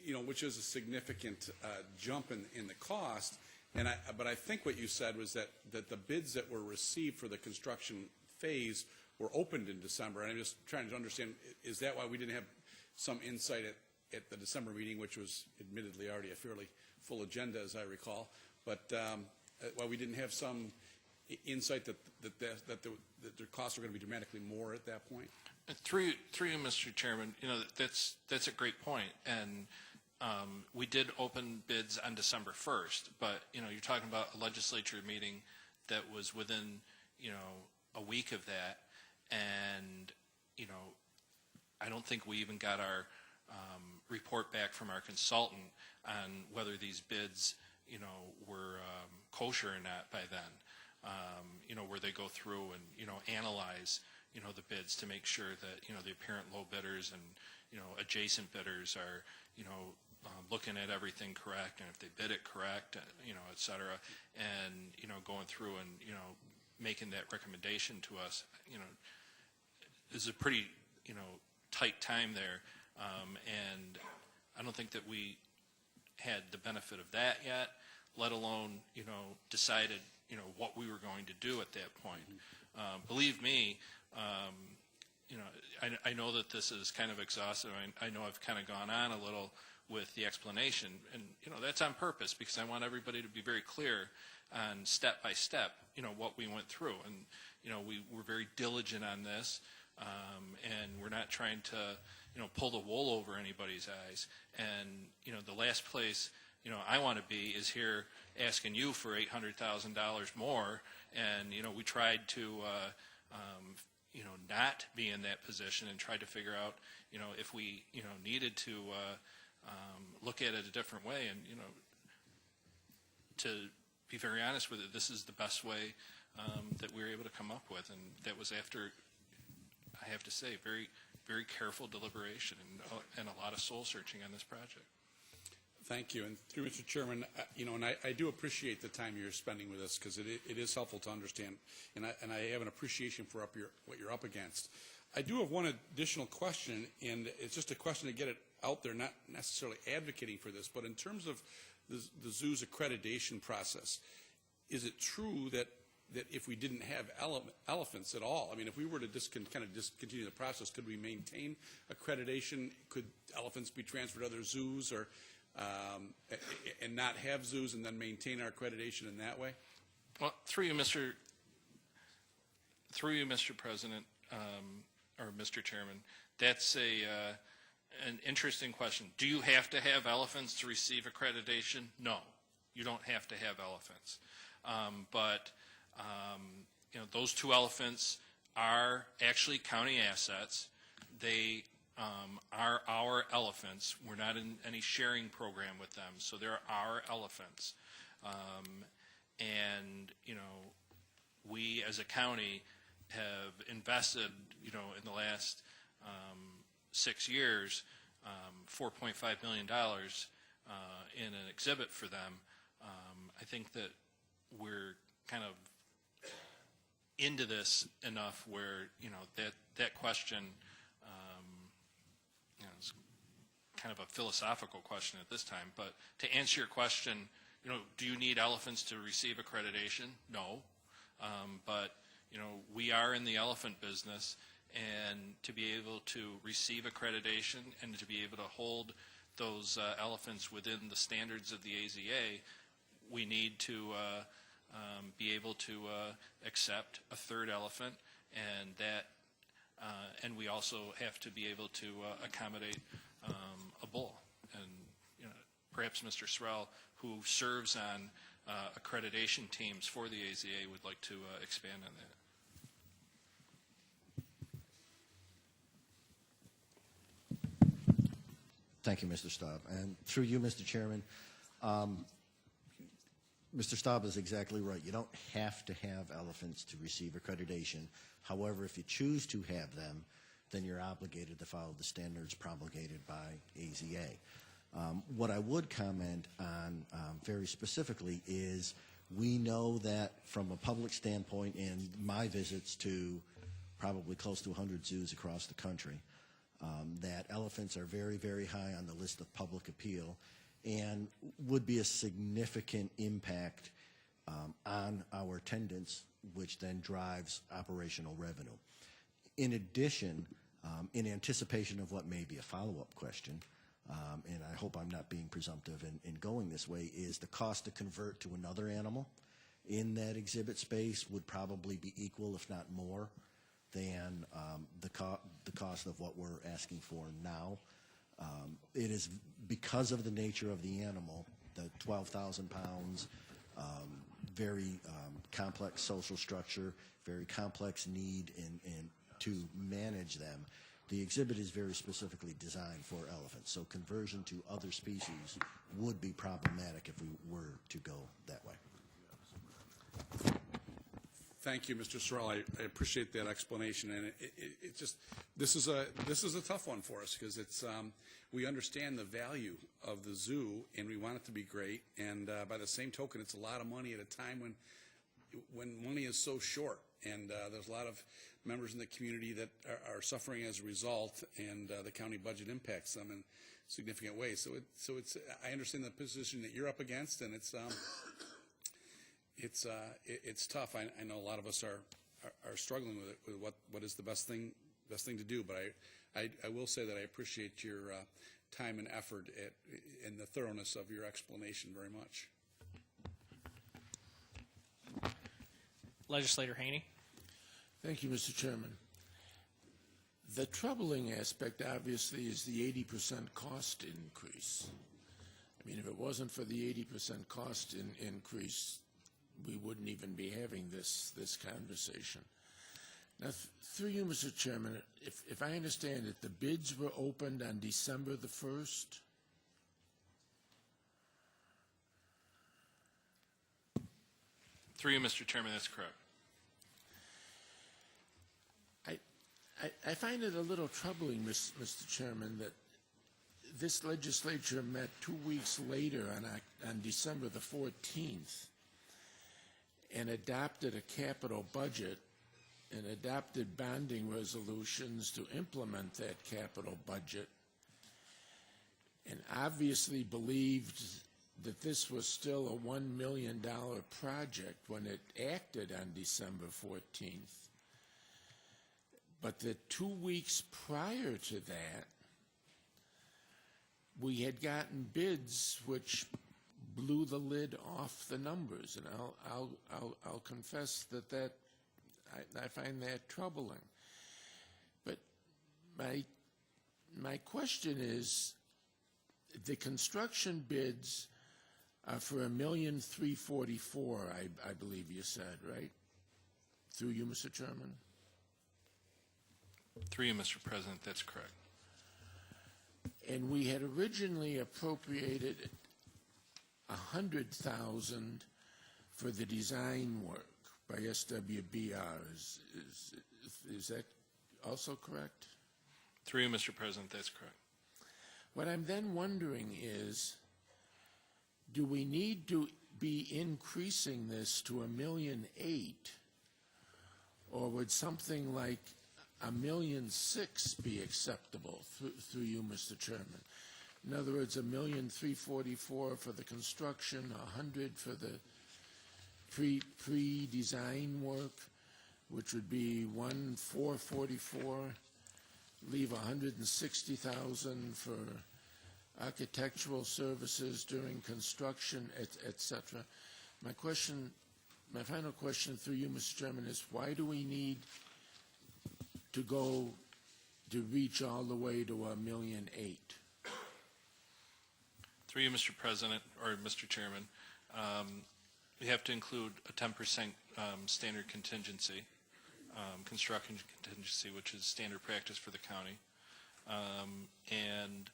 and which is a significant jump in the cost. But I think what you said was that the bids that were received for the construction phase were opened in December, and I'm just trying to understand, is that why we didn't have some insight at the December meeting, which was admittedly already a fairly full agenda, as I recall, but why we didn't have some insight that their costs are going to be dramatically more at that point? Through you, Mr. Chairman, that's a great point, and we did open bids on December 1st, but you're talking about a legislature meeting that was within a week of that, and I don't think we even got our report back from our consultant on whether these bids were kosher or not by then. Where they go through and analyze the bids to make sure that the apparent low bidders and adjacent bidders are looking at everything correct, and if they bid it correct, et cetera, and going through and making that recommendation to us, is a pretty tight time there, and I don't think that we had the benefit of that yet, let alone decided what we were going to do at that point. Believe me, I know that this is kind of exhaustive. I know I've kind of gone on a little with the explanation, and that's on purpose, because I want everybody to be very clear on step by step what we went through, and we were very diligent on this, and we're not trying to pull the wool over anybody's eyes. And the last place I want to be is here asking you for $800,000 more, and we tried to not be in that position and tried to figure out if we needed to look at it a different way. And to be very honest with it, this is the best way that we were able to come up with, and that was after, I have to say, very, very careful deliberation and a lot of soul searching on this project. Thank you. And through Mr. Chairman, and I do appreciate the time you're spending with us, because it is helpful to understand, and I have an appreciation for what you're up against. I do have one additional question, and it's just a question to get it out there, not necessarily advocating for this, but in terms of the zoo's accreditation process, is it true that that if we didn't have elephants at all, I mean, if we were to kind of discontinue the process, could we maintain accreditation? Could elephants be transferred to other zoos, or and not have zoos and then maintain our accreditation in that way? Well, through you, Mr. President, or Mr. Chairman, that's an interesting question. Do you have to have elephants to receive accreditation? No, you don't have to have elephants. But you know, those 2 elephants are actually county assets. They are our elephants. We're not in any sharing program with them, so they're our elephants. And you know, we as a county have invested, you know, in the last 6 years, $4.5 million in an exhibit for them. I think that we're kind of into this enough where, you know, that question, you know, is kind of a philosophical question at this time. But to answer your question, you know, do you need elephants to receive accreditation? No. But, you know, we are in the elephant business, and to be able to receive accreditation and to be able to hold those elephants within the standards of the AZA, we need to be able to accept a 3rd elephant, and and we also have to be able to accommodate a bull. And you know, perhaps Mr. Srell, who serves on accreditation teams for the AZA, would like to expand on that. Thank you, Mr. Staub. And through you, Mr. Chairman, Mr. Staub is exactly right. You don't have to have elephants to receive accreditation. However, if you choose to have them, then you're obligated to follow the standards promulgated by AZA. What I would comment on very specifically is we know that from a public standpoint, in my visits to probably close to 100 zoos across the country, that elephants are very, very high on the list of public appeal and would be a significant impact on our attendance, which then drives operational revenue. In addition, in anticipation of what may be a follow-up question, and I hope I'm not being presumptive in going this way, is the cost to convert to another animal in that exhibit space would probably be equal, if not more, than the cost of what we're asking for now. It is because of the nature of the animal, the 12,000 pounds, very complex social structure, very complex need in to manage them. The exhibit is very specifically designed for elephants, so conversion to other species would be problematic if we were to go that way. Thank you, Mr. Sorrell. I appreciate that explanation, and it just this is a tough one for us because it's we understand the value of the zoo and we want it to be great, and by the same token, it's a lot of money at a time when money is so short, and there's a lot of members in the community that are suffering as a result, and the county budget impacts them in significant ways. So it's I understand the position that you're up against, and it's tough. I know a lot of us are struggling with it, with what is the best thing to do. But I will say that I appreciate your time and effort and the thoroughness of your explanation very much. Legislator Haney. Thank you, Mr. Chairman. The troubling aspect, obviously, is the 80% cost increase. I mean, if it wasn't for the 80% cost increase, we wouldn't even be having this conversation. Now, through you, Mr. Chairman, if I understand it, the bids were opened on December the 1st? Through you, Mr. Chairman, that's correct. I find it a little troubling, Mr. Chairman, that this legislature met 2 weeks later on December the 14th and adopted a capital budget and adopted bonding resolutions to implement that capital budget, and obviously believed that this was still a $1 million project when it acted on December 14th, but that 2 weeks prior to that, we had gotten bids which blew the lid off the numbers, and I'll confess that I find that troubling. But my question is, the construction bids are for $1,344,000, I believe you said, right? Through you, Mr. Chairman. Through you, Mr. President, that's correct. And we had originally appropriated $100,000 for the design work by SWBR. Is that also correct? Through you, Mr. President, that's correct. What I'm then wondering is, do we need to be increasing this to $1.8 million, or would something like $1.6 million be acceptable through you, Mr. Chairman? In other words, $1,344,000 for the construction, $100,000 for the pre-design work, which would be $1,444,000. Leave $160,000 for architectural services during construction, etc. My final question through you, Mr. Chairman, is why do we need to reach all the way to $1.8 million? Through you, Mr. President, or Mr. Chairman, we have to include a 10% standard contingency, construction contingency, which is standard practice for the county. And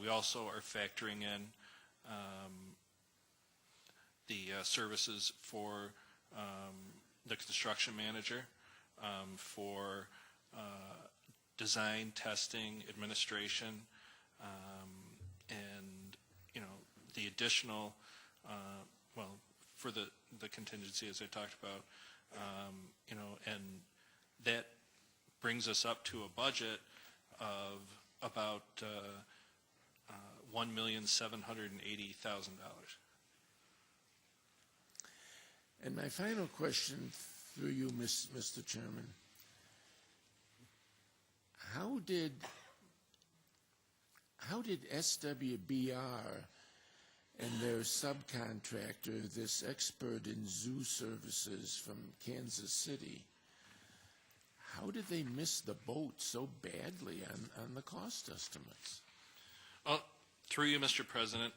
we also are factoring in the services for the construction manager, for design, testing, administration, and, you know, the additional, well, for the contingency, as I talked about, you know, and that brings us up to a budget of about $1,780,000. And my final question through you, Mr. Chairman, how did SWBR and their subcontractor, this expert in zoo services from Kansas City, how did they miss the boat so badly on the cost estimates? Well, through you, Mr. President,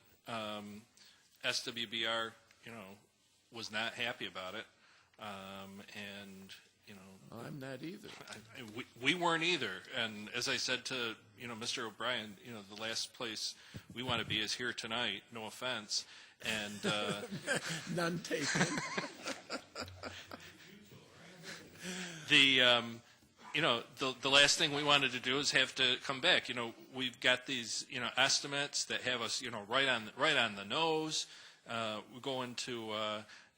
SWBR, you know, was not happy about it, and, you know, well, I'm not either. We weren't either. And as I said to, you know, Mr. O'Brien, you know, the last place we want to be is here tonight, no offense. And none taken. You know, the last thing we wanted to do is have to come back. You know, we've got these, you know, estimates that have us, you know, right on the nose. We go into,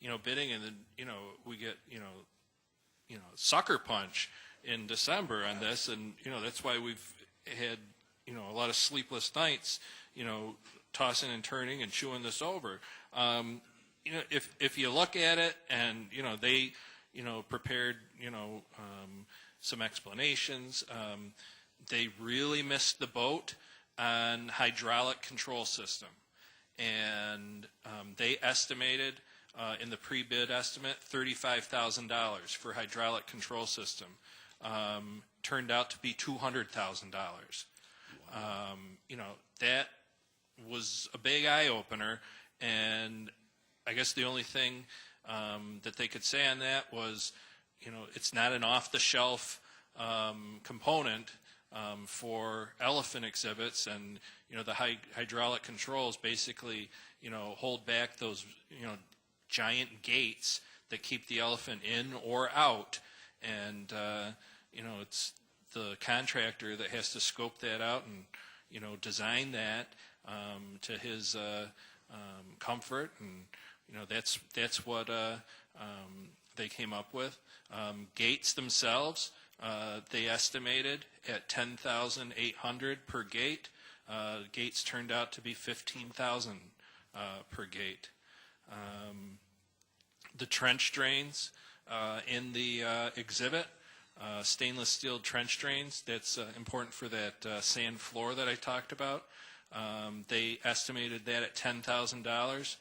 you know, bidding, and then, you know, we get, you know, sucker punch in December on this, and, you know, that's why we've had, you know, a lot of sleepless nights, you know, tossing and turning and chewing this over. You know, if you look at it, and, you know, they, you know, prepared, you know, some explanations, they really missed the boat on hydraulic control system, and they estimated in the pre-bid estimate $35,000 for hydraulic control system. Turned out to be $200,000. Wow. You know, that was a big eye-opener, and I guess the only thing that they could say on that was, you know, it's not an off-the-shelf component for elephant exhibits, and, you know, the hydraulic controls basically, you know, hold back those, you know, giant gates that keep the elephant in or out, and you know, it's the contractor that has to scope that out and, you know, design that to his comfort, and, you know, that's what they came up with. Gates themselves, they estimated at $10,800 per gate. Gates turned out to be $15,000 per gate. The trench drains in the exhibit, stainless steel trench drains, that's important for that sand floor that I talked about. They estimated that at $10,000,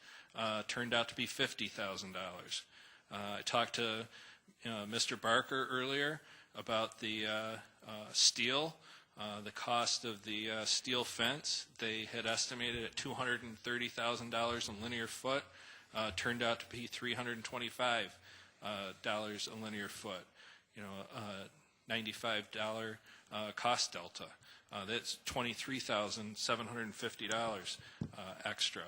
turned out to be $50,000. I talked to Mr. Barker earlier about the steel, the cost of the steel fence. They had estimated at $230,000 a linear foot, turned out to be $325 a linear foot. $95 cost delta. That's $23,750 extra.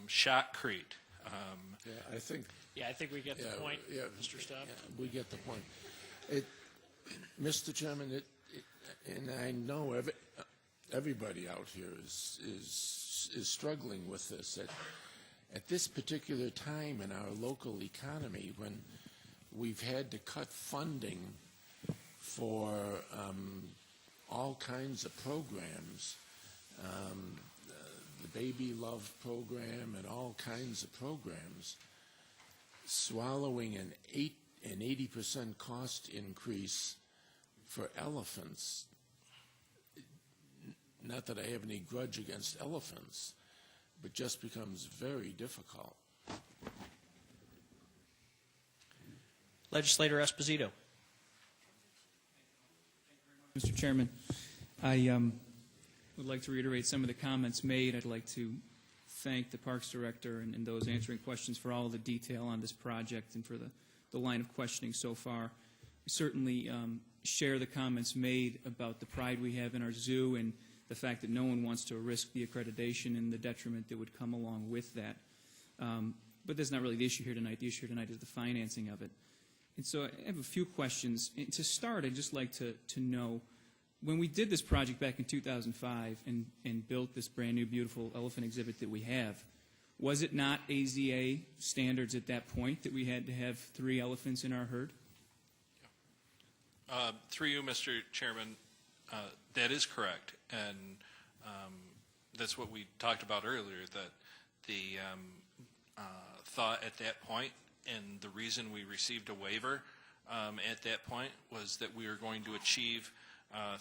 Shotcrete. I think we get the point, Mr. Staub. Yeah, we get the point. Mr. Chairman, and I know everybody out here is struggling with this. At this particular time in our local economy, when we've had to cut funding for all kinds of programs, the Baby Love program and all kinds of programs, swallowing an 80% cost increase for elephants, not that I have any grudge against elephants, but just becomes very difficult. Legislator Esposito. Mr. Chairman, I would like to reiterate some of the comments made. I'd like to thank the Parks Director and those answering questions for all of the detail on this project and for the line of questioning so far. I certainly share the comments made about the pride we have in our zoo and the fact that no one wants to risk the accreditation and the detriment that would come along with that. But that's not really the issue here tonight. The issue here tonight is the financing of it. And so I have a few questions. And to start, I'd just like to know, when we did this project back in 2005 and built this brand new beautiful elephant exhibit that we have, was it not AZA standards at that point that we had to have 3 elephants in our herd? Through you, Mr. Chairman, that is correct. And that's what we talked about earlier, that the thought at that point and the reason we received a waiver at that point was that we were going to achieve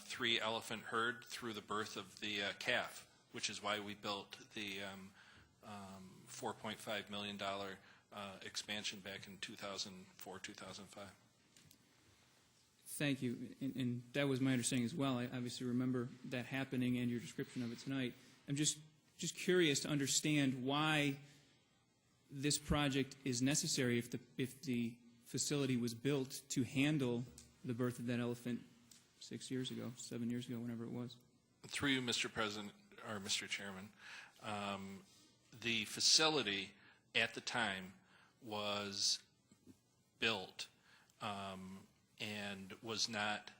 3 elephant herd through the birth of the calf, which is why we built the $4.5 million expansion back in 2004, 2005. Thank you. And that was my understanding as well. I obviously remember that happening and your description of it tonight. I'm just curious to understand why this project is necessary if the facility was built to handle the birth of that elephant 6 years ago, 7 years ago, whenever it was. Through you, Mr. President, or Mr. Chairman, the facility at the time was built and was not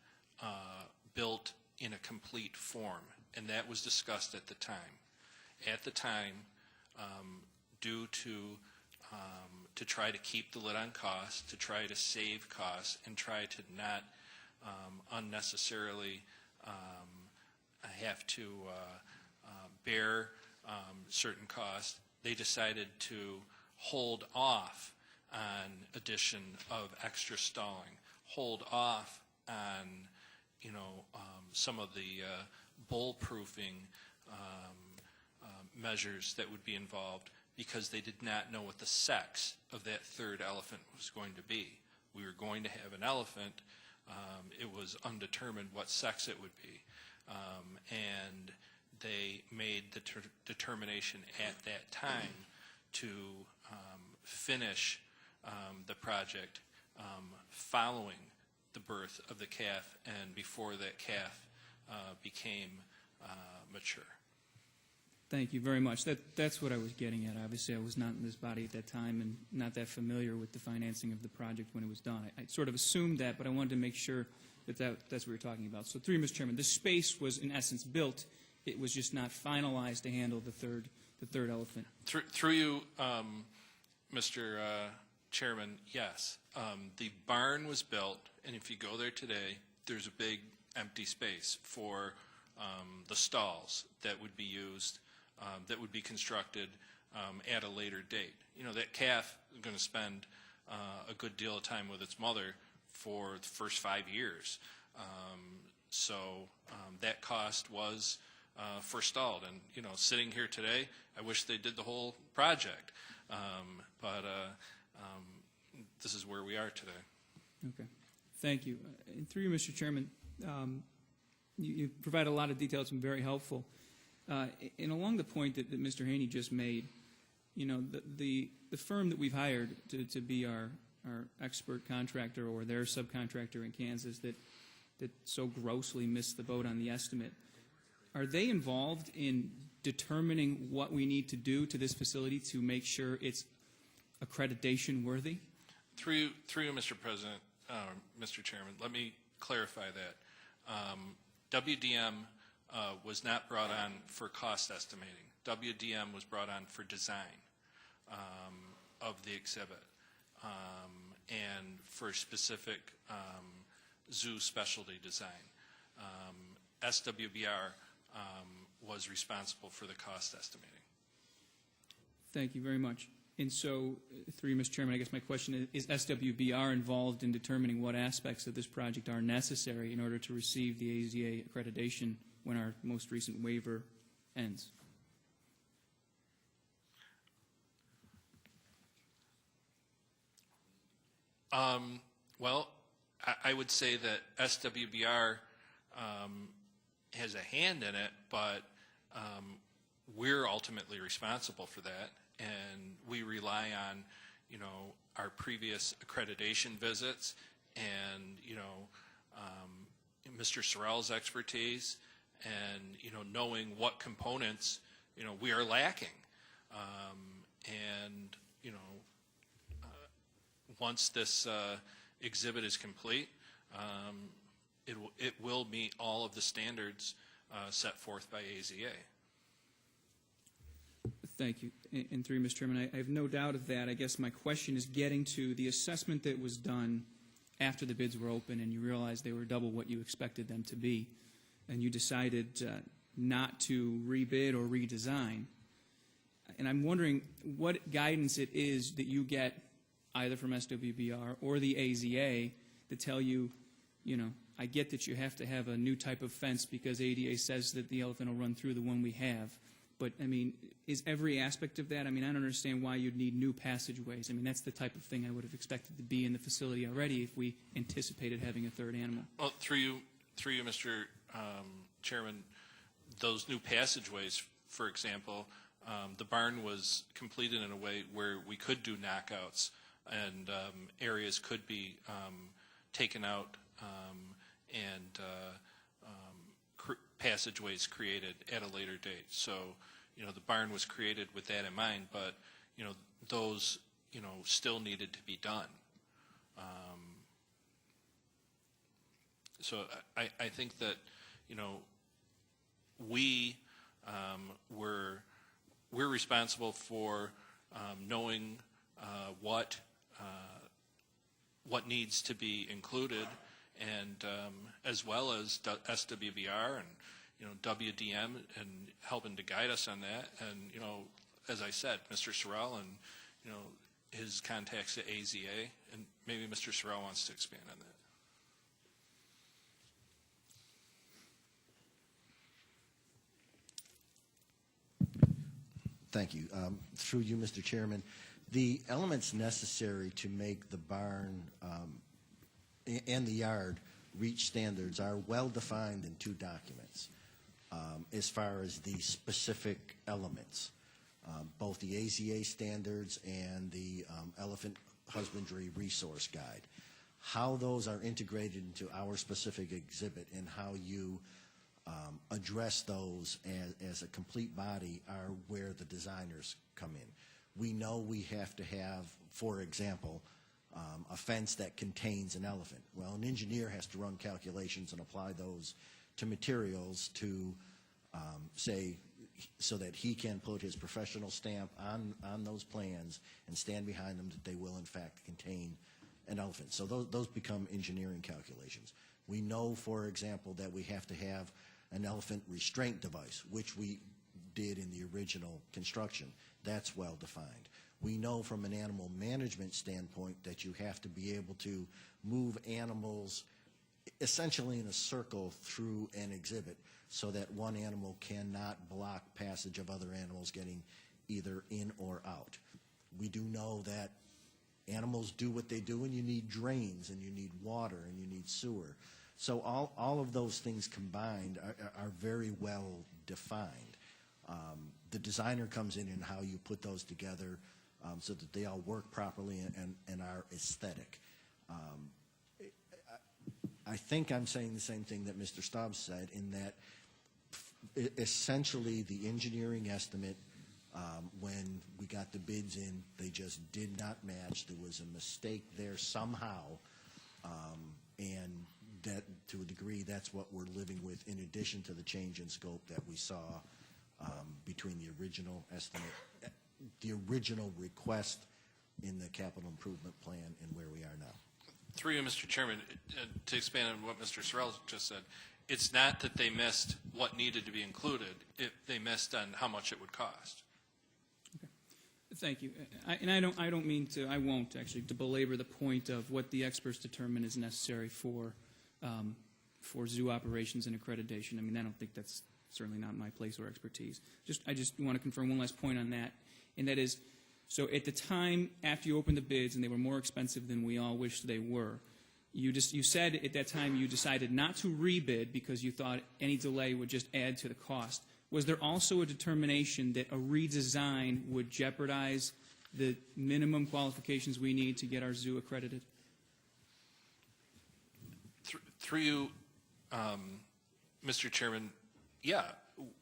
built in a complete form, and that was discussed at the time. At the time, due to try to keep the lid on costs, to try to save costs, and try to not unnecessarily have to bear certain costs, they decided to hold off on addition of extra stalling, hold off on some of the bull-proofing measures that would be involved, because they did not know what the sex of that 3rd elephant was going to be. We were going to have an elephant. It was undetermined what sex it would be. And they made the determination at that time to finish the project following the birth of the calf and before that calf became mature. Thank you very much. That's what I was getting at. Obviously, I was not in this body at that time and not that familiar with the financing of the project when it was done. I sort of assumed that, but I wanted to make sure that's what we were talking about. So through you, Mr. Chairman, the space was in essence built. It was just not finalized to handle the third elephant. Through you, Mr. Chairman, yes. The barn was built, and if you go there today, there's a big empty space for the stalls that would be used, that would be constructed at a later date. You know, that calf is going to spend a good deal of time with its mother for the first 5 years. So that cost was forestalled. And, you know, sitting here today, I wish they did the whole project. But this is where we are today. Okay. Thank you. And through you, Mr. Chairman, you provide a lot of detail. It's been very helpful. And along the point that Mr. Haney just made, you know, the firm that we've hired to be our expert contractor or their subcontractor in Kansas that so grossly missed the boat on the estimate, are they involved in determining what we need to do to this facility to make sure it's accreditation worthy? Through you, Mr. President, Mr. Chairman, let me clarify that. WDM was not brought on for cost estimating. WDM was brought on for design of the exhibit and for specific zoo specialty design. SWBR was responsible for the cost estimating. Thank you very much. And so, through you, Mr. Chairman, I guess my question is SWBR involved in determining what aspects of this project are necessary in order to receive the AZA accreditation when our most recent waiver ends? Well, I would say that SWBR has a hand in it, but we're ultimately responsible for that, and we rely on, you know, our previous accreditation visits and, you know, Mr. Sorrell's expertise and, you know, knowing what components, you know, we are lacking. And, you know, once this exhibit is complete, it will meet all of the standards set forth by AZA. Thank you. And through you, Mr. Chairman, I have no doubt of that. I guess my question is getting to the assessment that was done after the bids were open and you realized they were double what you expected them to be, and you decided not to rebid or redesign. And I'm wondering what guidance it is that you get either from SWBR or the AZA to tell you, you know, I get that you have to have a new type of fence because ADA says that the elephant will run through the one we have. But, I mean, is every aspect of that? I mean, I don't understand why you'd need new passageways. I mean, that's the type of thing I would have expected to be in the facility already if we anticipated having a third animal. Well, through you, Mr. Chairman, those new passageways, for example, the barn was completed in a way where we could do knockouts and areas could be taken out and passageways created at a later date. So, you know, the barn was created with that in mind, but, you know, those, you know, still needed to be done. So I think that, you know, we're responsible for knowing what needs to be included, and as well as SWBR and, you know, WDM and helping to guide us on that. And, you know, as I said, Mr. Sorrell and, you know, his contacts at AZA, and maybe Mr. Sorrell wants to expand on that. Thank you. Through you, Mr. Chairman, the elements necessary to make the barn and the yard reach standards are well defined in two documents as far as the specific elements, both the AZA standards and the Elephant Husbandry Resource Guide. How those are integrated into our specific exhibit and how you address those as a complete body are where the designers come in. We know we have to have, for example, a fence that contains an elephant. Well, an engineer has to run calculations and apply those to materials to say, so that he can put his professional stamp on those plans and stand behind them that they will in fact contain an elephant. So those become engineering calculations. We know, for example, that we have to have an elephant restraint device, which we did in the original construction. That's well defined. We know from an animal management standpoint that you have to be able to move animals essentially in a circle through an exhibit so that one animal cannot block passage of other animals getting either in or out. We do know that animals do what they do, and you need drains, and you need water, and you need sewer. So all of those things combined are very well defined. The designer comes in and how you put those together so that they all work properly and are aesthetic. I think I'm saying the same thing that Mr. Staub said, in that essentially the engineering estimate, when we got the bids in, they just did not match. There was a mistake there somehow, and that, to a degree, that's what we're living with, in addition to the change in scope that we saw between the original estimate, the original request in the capital improvement plan and where we are now. Through you, Mr. Chairman, to expand on what Mr. Sorrell just said, it's not that they missed what needed to be included. They missed on how much it would cost. Thank you. I don't mean to, I won't actually, to belabor the point of what the experts determine is necessary for zoo operations and accreditation. I mean, I don't think that's certainly not my place or expertise. I just want to confirm one last point on that, and that is, so at the time after you opened the bids and they were more expensive than we all wished they were, you said at that time you decided not to rebid because you thought any delay would just add to the cost. Was there also a determination that a redesign would jeopardize the minimum qualifications we need to get our zoo accredited? Through you, Mr. Chairman, yeah,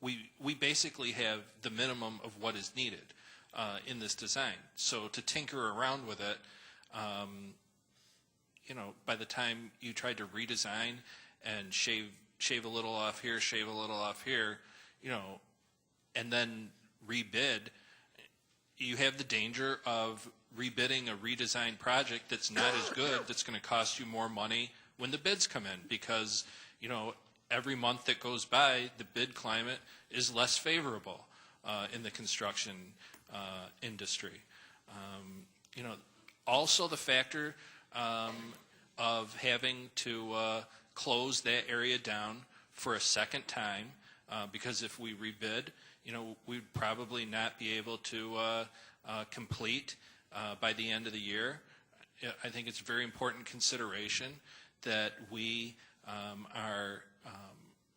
we basically have the minimum of what is needed in this design. So to tinker around with it, you know, by the time you tried to redesign and shave a little off here, shave a little off here, you know, and then rebid, you have the danger of rebidding a redesigned project that's not as good, that's going to cost you more money when the bids come in, because, you know, every month that goes by, the bid climate is less favorable in the construction industry. You know, also the factor of having to close that area down for a second time, because if we rebid, you know, we'd probably not be able to complete by the end of the year. I think it's a very important consideration that we are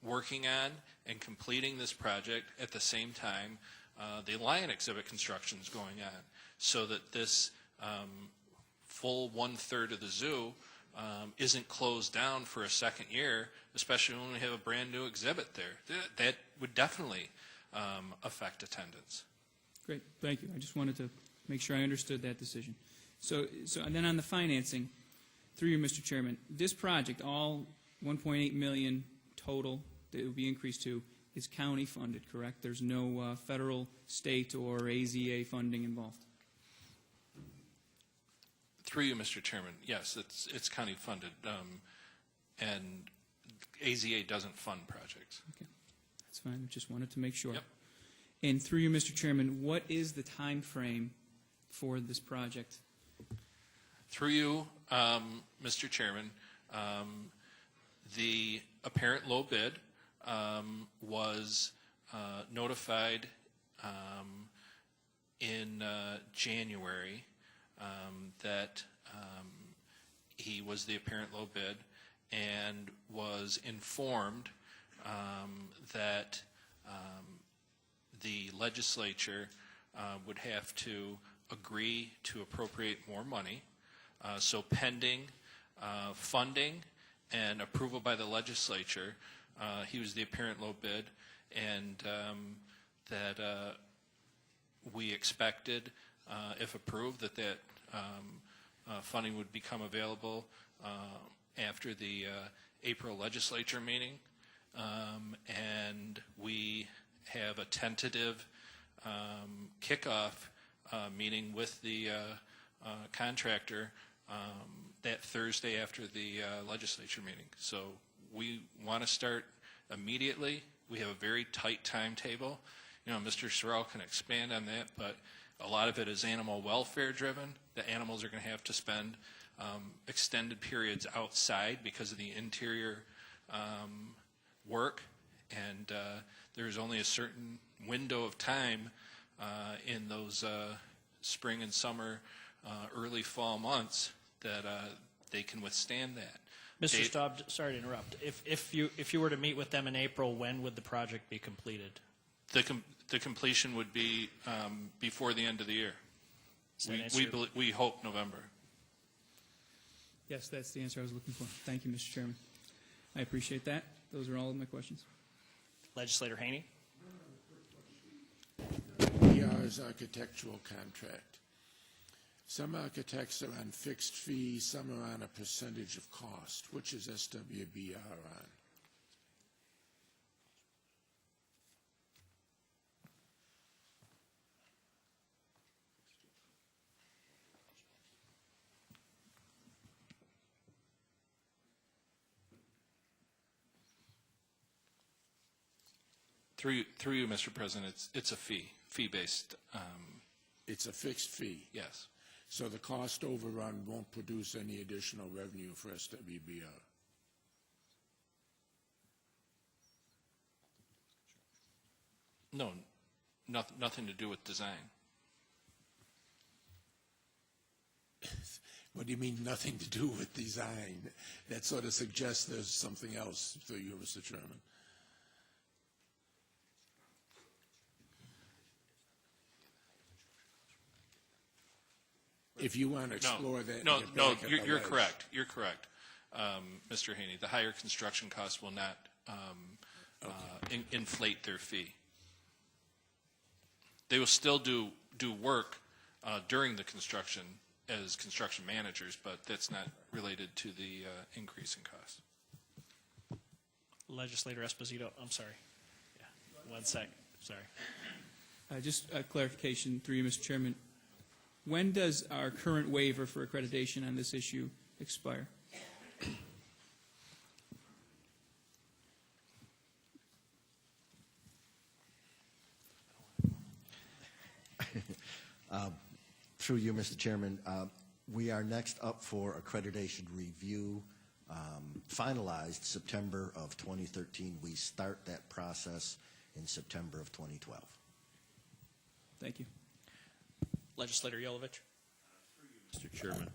working on and completing this project at the same time the Lion exhibit construction is going on, so that this full 1/3 of the zoo isn't closed down for a second year, especially when we have a brand new exhibit there. That would definitely affect attendance. Great, thank you. I just wanted to make sure I understood that decision. So and then on the financing, through you, Mr. Chairman, this project, all $1.8 million total that it will be increased to, is county funded, correct? There's no federal, state, or AZA funding involved? Through you, Mr. Chairman, yes, it's county funded, and AZA doesn't fund projects. Okay, that's fine. I just wanted to make sure. Yep. And through you, Mr. Chairman, what is the time frame for this project? Through you, Mr. Chairman, the apparent low bid was notified in January that he was the apparent low bid, and was informed that the legislature would have to agree to appropriate more money. So pending funding and approval by the legislature, he was the apparent low bid, and that we expected, if approved, that funding would become available after the April legislature meeting. And we have a tentative kickoff meeting with the contractor that Thursday after the legislature meeting. So we want to start immediately. We have a very tight timetable. Mr. Sorrell can expand on that, but a lot of it is animal welfare driven. The animals are going to have to spend extended periods outside because of the interior work, and there's only a certain window of time in those spring and summer, early fall months that they can withstand that. Mr. Staub, sorry to interrupt. If you were to meet with them in April, when would the project be completed? The completion would be before the end of the year. We hope November. Yes, that's the answer I was looking for. Thank you, Mr. Chairman. I appreciate that. Those are all of my questions. Legislator Haney. PR's architectural contract. Some architects are on fixed fees, some are on a percentage of cost. Which is SWBR on? Through you, Mr. President, it's a fee-based. It's a fixed fee. Yes. So the cost overrun won't produce any additional revenue for SWBR. No, nothing to do with design. What do you mean nothing to do with design? That sort of suggests there's something else through you, Mr. Chairman. If you want to explore that. No, you're correct. You're correct, Mr. Haney. The higher construction costs will not inflate their fee. They will still do work during the construction as construction managers, but that's not related to the increase in cost. Legislator Esposito. I'm sorry. Yeah. 1 sec. Sorry. Just a clarification through you, Mr. Chairman. When does our current waiver for accreditation on this issue expire? Through you, Mr. Chairman, we are next up for accreditation review, finalized September of 2013. We start that process in September of 2012. Thank you. Legislator Yolovich. Mr. Chairman,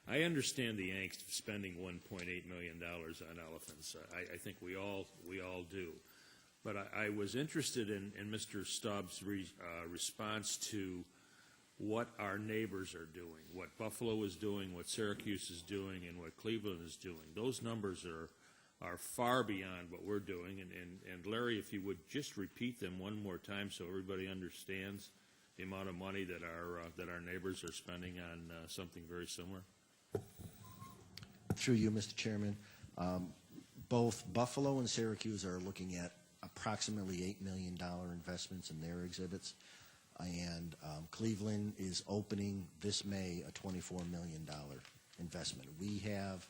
I understand the angst of spending $1.8 million on elephants. I think we all do. But I was interested in Mr. Staub's response to what our neighbors are doing, what Buffalo is doing, what Syracuse is doing, and what Cleveland is doing. Those numbers are far beyond what we're doing. And Larry, if you would just repeat them one more time so everybody understands the amount of money that our neighbors are spending on something very similar. Through you, Mr. Chairman, both Buffalo and Syracuse are looking at approximately $8 million investments in their exhibits, and Cleveland is opening this May a $24 million investment. We have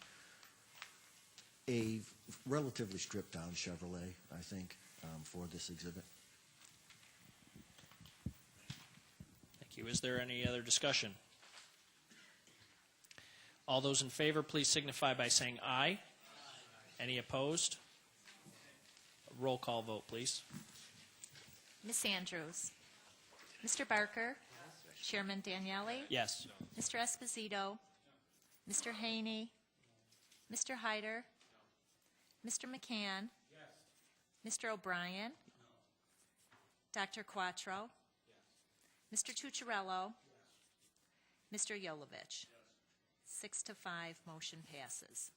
a relatively stripped-down Chevrolet, I think, for this exhibit. Thank you. Is there any other discussion? All those in favor, please signify by saying aye. Any opposed? Roll call vote, please. Ms. Andrews. Mr. Barker. Chairman Daniele. Yes. Mr. Esposito. Mr. Haney. Mr. Hyder. Mr. McCann. Mr. O'Brien. Dr. Quattro. Mr. Tucciarello. Mr. Yolovich. 6-5, motion passes.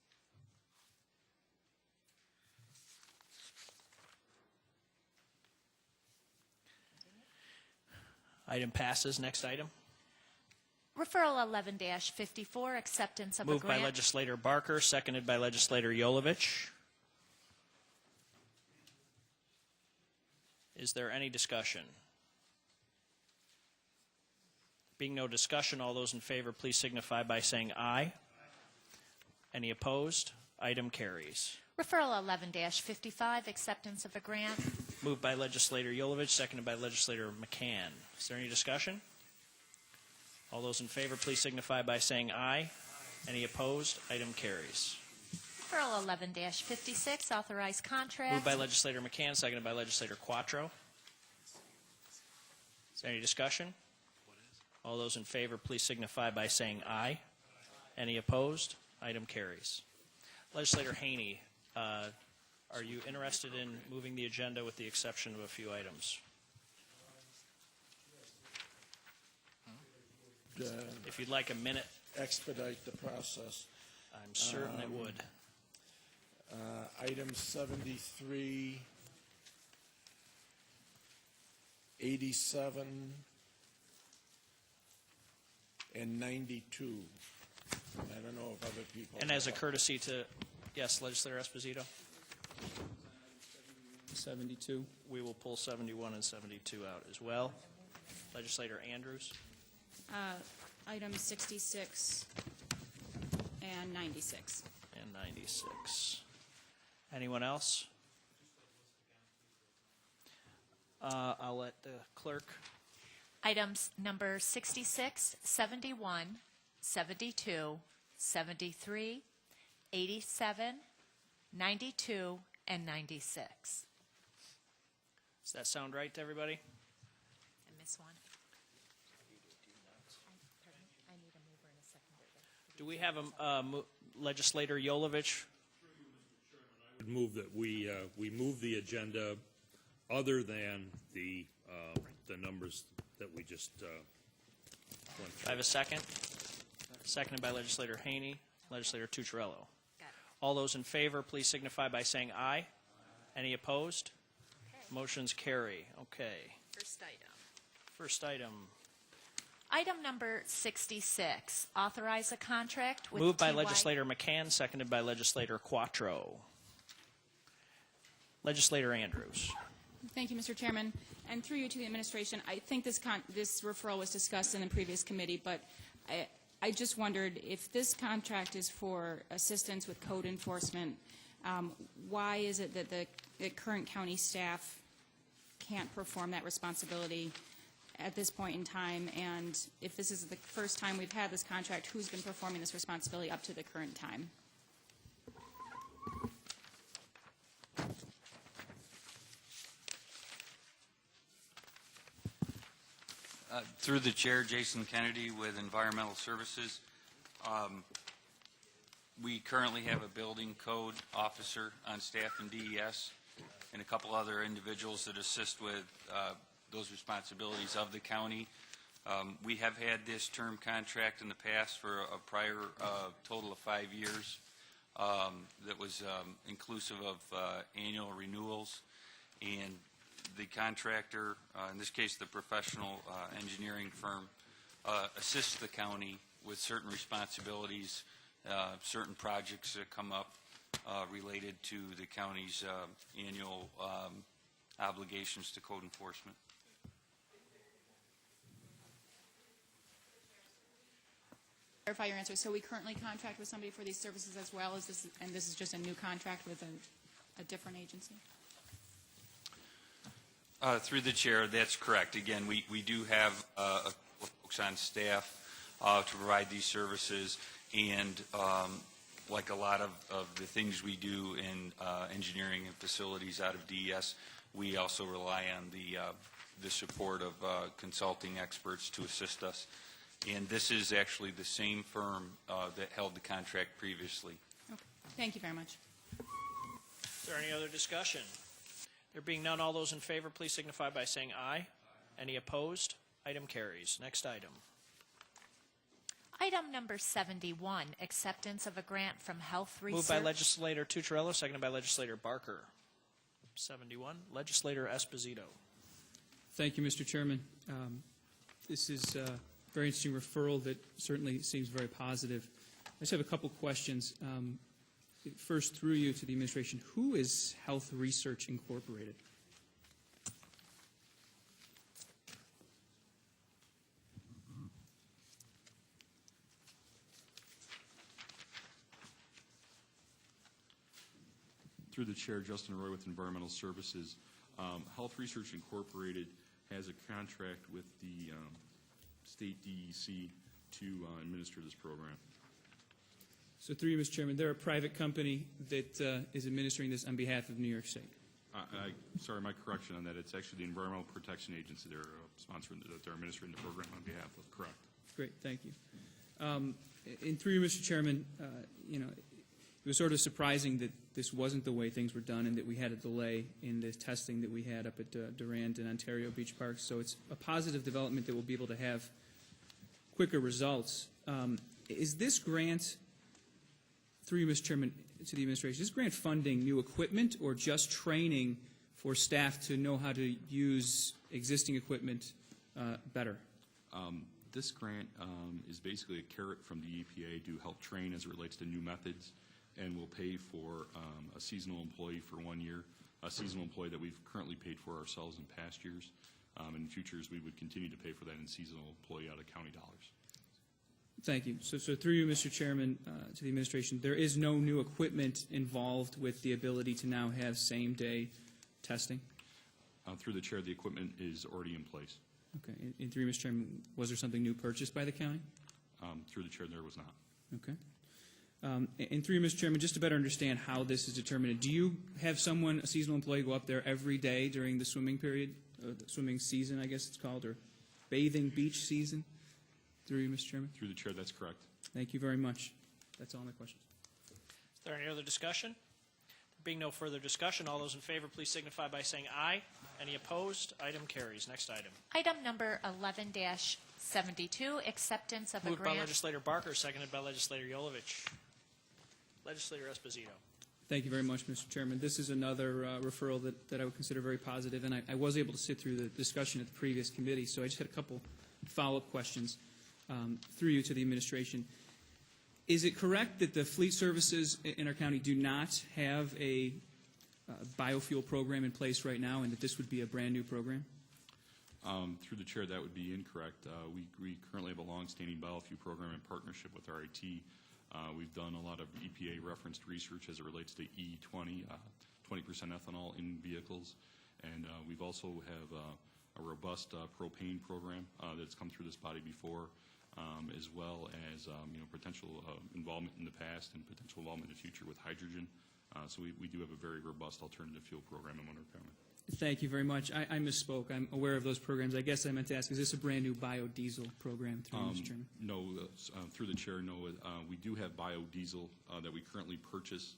Item passes. Next item. Referral 11-54, acceptance of Moved a grant. by Legislator Barker, seconded by Legislator Yolovich. Is there any discussion? Being no discussion, all those in favor, please signify by saying aye. Any opposed? Item carries. Referral 11-55, acceptance of a grant. Moved by legislator Yolovich, seconded by legislator McCann. Is there any discussion? All those in favor, please signify by saying aye. Any opposed? Item carries. Referral 11-56, authorized contract. Moved by legislator McCann, seconded by legislator Quattro. Is there any discussion? All those in favor, please signify by saying aye. Any opposed? Item carries. Legislator Haney, are you interested in moving the agenda with the exception of a few items? If you'd like a minute. Expedite the process. I'm certain it would. Items 73, 87, and 92. I don't know if other people... And as a courtesy to, yes, Legislator Esposito? 72. We will pull 71 and 72 out as well. Legislator Andrews? Items 66 and 96. And 96. Anyone else? I'll let the clerk. Items number 66, 71, 72, 73, 87, 92, and 96. Does that sound right to everybody? I miss one. I need a mover and a seconder. Do we have a Legislator Yolovich? I would move that we move the agenda other than the numbers that we just went through. I have a second. Seconded by Legislator Haney. Legislator Tucciarello. All those in favor, please signify by saying aye. Any opposed? Motions carry. Okay. First item. First item. Item number 66, authorize a contract with Moved by TY Legislator McCann, seconded by Legislator Quattro. Legislator Andrews. Thank you, Mr. Chairman. And through you to the administration, I think this referral was discussed in the previous committee, but I just wondered if this contract is for assistance with code enforcement, why is it that the current county staff can't perform that responsibility at this point in time? And if this is the first time we've had this contract, who's been performing this responsibility up to the current time? Through the chair, Jason Kennedy with Environmental Services. We currently have a building code officer on staff in DES and a couple other individuals that assist with those responsibilities of the county. We have had this term contract in the past for a prior total of 5 years that was inclusive of annual renewals, and the contractor, in this case the professional engineering firm, assists the county with certain responsibilities, certain projects that come up related to the county's annual obligations to code enforcement. Clarify your answer. So we currently contract with somebody for these services as well as this, and this is just a new contract with a different agency? Through the chair, that's correct. Again, we do have folks on staff to provide these services, and like a lot of the things we do in engineering and facilities out of DES, we also rely on the support of consulting experts to assist us. And this is actually the same firm that held the contract previously. Okay. Thank you very much. Is there any other discussion? There being none, all those in favor, please signify by saying aye. Any opposed? Item carries. Next item. Item number 71, acceptance of a grant from Health Research. Moved by Legislator Tucciarello, seconded by Legislator Barker. 71, Legislator Esposito. Thank you, Mr. Chairman. This is a very interesting referral that certainly seems very positive. I just have a couple questions. First, through you to the administration, who is Health Research Incorporated? Through the chair, Justin Roy with Environmental Services. Health Research Incorporated has a contract with the state DEC to administer this program. So through you, Mr. Chairman, they're a private company that is administering this on behalf of New York State. Sorry, my correction on that. It's actually the Environmental Protection Agency they're sponsoring, that they're administering the program on behalf of. Correct. Great, thank you. And through you, Mr. Chairman, you know, it was sort of surprising that this wasn't the way things were done and that we had a delay in the testing that we had up at Durand and Ontario Beach Parks. So it's a positive development that we'll be able to have quicker results. Is this grant, through you, Mr. Chairman, to the administration, is this grant funding new equipment or just training for staff to know how to use existing equipment better? This grant is basically a carrot from the EPA to help train as it relates to new methods, and will pay for a seasonal employee for 1 year, a seasonal employee that we've currently paid for ourselves in past years. In futures, we would continue to pay for that in seasonal employee out of county dollars. Thank you. So through you, Mr. Chairman, to the administration, there is no new equipment involved with the ability to now have same-day testing? Through the chair, the equipment is already in place. Okay. And through you, Mr. Chairman, was there something new purchased by the county? Through the chair, there was not. Okay. And through you, Mr. Chairman, just to better understand how this is determined, do you have someone, a seasonal employee, go up there every day during the swimming period, the swimming season, I guess it's called, or bathing beach season? Through you, Mr. Chairman. Through the chair, that's correct. Thank you very much. That's all my questions. Is there any other discussion? There being no further discussion, all those in favor, please signify by saying aye. Any opposed? Item carries. Next item. Item number 11-72, acceptance of a Moved grant. by Legislator Barker, seconded by Legislator Yolovich. Legislator Esposito. Thank you very much, Mr. Chairman. This is another referral that I would consider very positive, and I was able to sit through the discussion at the previous committee, so I just had a couple follow-up questions through you to the administration. Is it correct that the fleet services in our county do not have a biofuel program in place right now, and that this would be a brand-new program? Through the chair, that would be incorrect. We currently have a long-standing biofuel program in partnership with RIT. We've done a lot of EPA-referenced research as it relates to E20, 20% ethanol in vehicles, and we've also have a robust propane program that's come through this body before, as well as potential involvement in the past and potential involvement in the future with hydrogen. So we do have a very robust alternative fuel program in Monroe County. Thank you very much. I misspoke. I'm aware of those programs. I guess I meant to ask, is this a brand-new biodiesel program through Mr. Chairman? No, through the chair, no. We do have biodiesel that we currently purchase.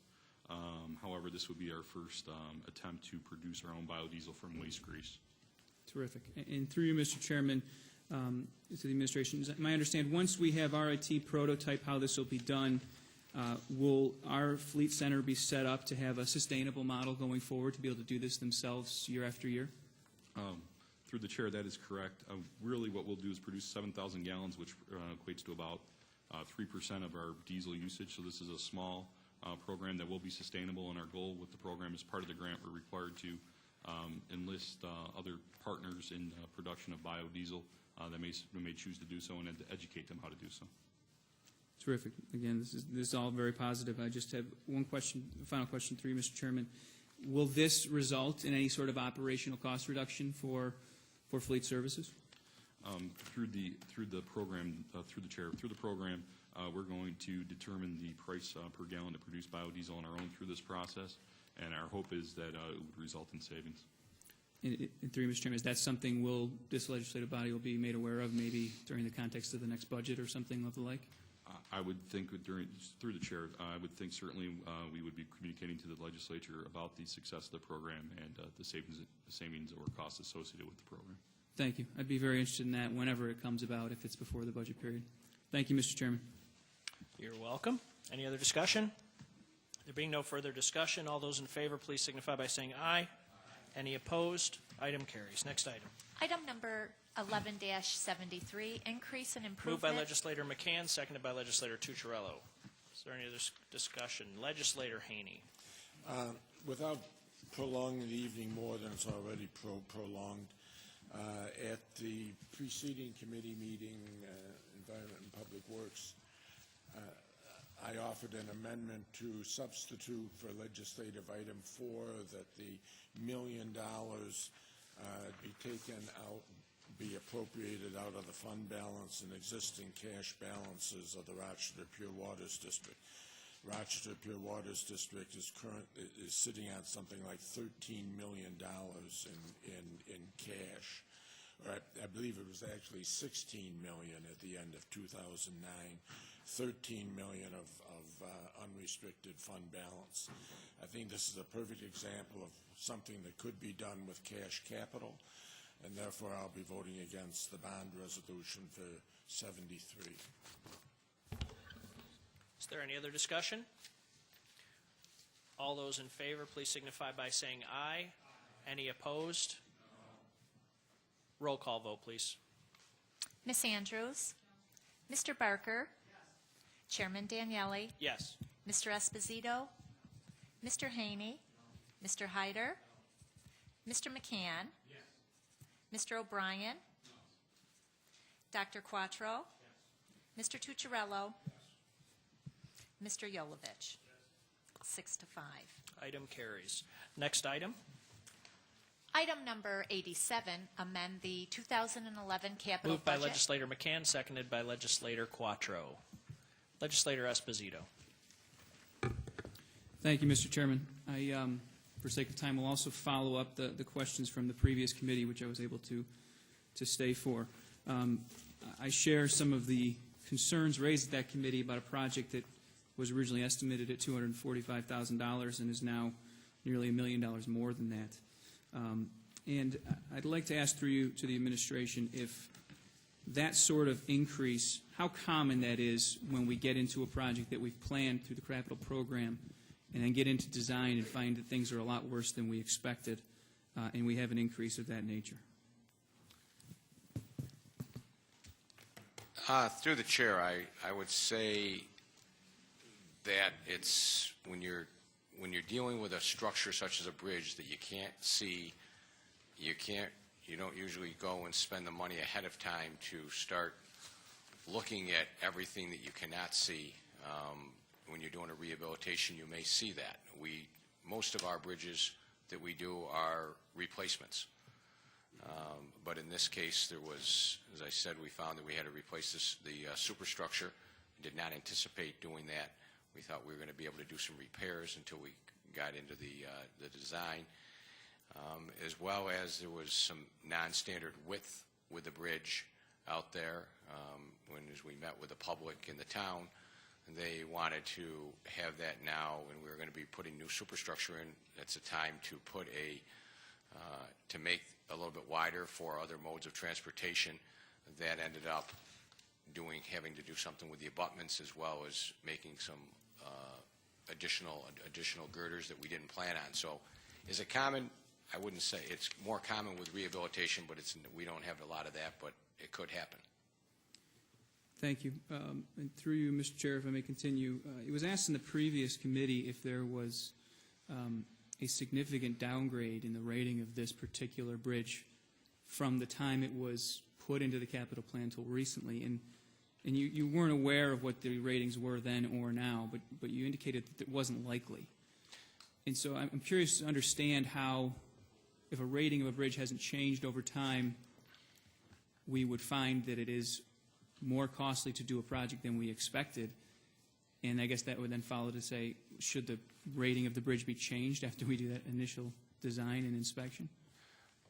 However, this would be our first attempt to produce our own biodiesel from waste grease. Terrific. And through you, Mr. Chairman, to the administration, my understanding, once we have RIT prototype how this will be done, will our fleet center be set up to have a sustainable model going forward to be able to do this themselves year after year? Through the chair, that is correct. Really what we'll do is produce 7,000 gallons, which equates to about 3% of our diesel usage. So this is a small program that will be sustainable, and our goal with the program as part of the grant, we're required to enlist other partners in production of biodiesel that may choose to do so, and to educate them how to do so. Terrific. Again, this is all very positive. I just have one question, final question through you, Mr. Chairman. Will this result in any sort of operational cost reduction for fleet services? Through the program, through the chair, through the program, we're going to determine the price per gallon to produce biodiesel on our own through this process, and our hope is that it would result in savings. And through you, Mr. Chairman, is that something this legislative body will be made aware of, maybe during the context of the next budget or something of the like? I would think through the chair, I would think certainly we would be communicating to the legislature about the success of the program and the savings or costs associated with the program. Thank you. I'd be very interested in that whenever it comes about, if it's before the budget period. Thank you, Mr. Chairman. You're welcome. Any other discussion? There being no further discussion, all those in favor, please signify by saying aye. Any opposed? Item carries. Next item. Item number 11-73, increase and improvement. Moved by Legislator McCann, seconded by Legislator Tucciarello. Is there any other discussion? Legislator Haney. Without prolonging the evening more than it's already prolonged, at the preceding committee meeting, Environment and Public Works, I offered an amendment to substitute for legislative item 4 that the $1 million be taken out, be appropriated out of the fund balance and existing cash balances of the Rochester Pure Waters District. Rochester Pure Waters District is sitting at something like $13 million in cash. Or I believe it was actually $16 million at the end of 2009, $13 million of unrestricted fund balance. I think this is a perfect example of something that could be done with cash capital, and therefore I'll be voting against the bond resolution for 73. Is there any other discussion? All those in favor, please signify by saying aye. Any opposed? Roll call vote, please. Ms. Andrews? Mr. Barker? Chairman Daniele? Yes. Mr. Esposito? Mr. Haney? Mr. Hyder? Mr. McCann? Mr. O'Brien? Dr. Quattro? Mr. Tucciarello? Mr. Yolovich? 6 to 5. Item carries. Next item. Item number 87, amend the 2011 capital Moved by budget. Legislator McCann, seconded by Legislator Quattro. Legislator Esposito. Thank you, Mr. Chairman. I, for sake of time, will also follow up the questions from the previous committee, which I was able to stay for. I share some of the concerns raised at that committee about a project that was originally estimated at $245,000 and is now nearly $1 million more than that. And I'd like to ask through you to the administration if that sort of increase, how common that is when we get into a project that we've planned through the capital program and then get into design and find that things are a lot worse than we expected, and we have an increase of that nature. Through the chair, I would say that it's when you're dealing with a structure such as a bridge that you can't see, you don't usually go and spend the money ahead of time to start looking at everything that you cannot see. When you're doing a rehabilitation, you may see that. Most of our bridges that we do are replacements. But in this case, there was, as I said, we found that we had to replace the superstructure. Did not anticipate doing that. We thought we were going to be able to do some repairs until we got into the design, as well as there was some non-standard width with the bridge out there. As we met with the public in the town, they wanted to have that now, and we were going to be putting new superstructure in. It's a time to put to make a little bit wider for other modes of transportation. That ended up having to do something with the abutments, as well as making some additional girders that we didn't plan on. So is it common? I wouldn't say. It's more common with rehabilitation, but we don't have a lot of that, but it could happen. Thank you. And through you, Mr. Chair, if I may continue, it was asked in the previous committee if there was a significant downgrade in the rating of this particular bridge from the time it was put into the capital plan until recently. And you weren't aware of what the ratings were then or now, but you indicated that it wasn't likely. And so I'm curious to understand how, if a rating of a bridge hasn't changed over time, we would find that it is more costly to do a project than we expected. And I guess that would then follow to say, should the rating of the bridge be changed after we do that initial design and inspection?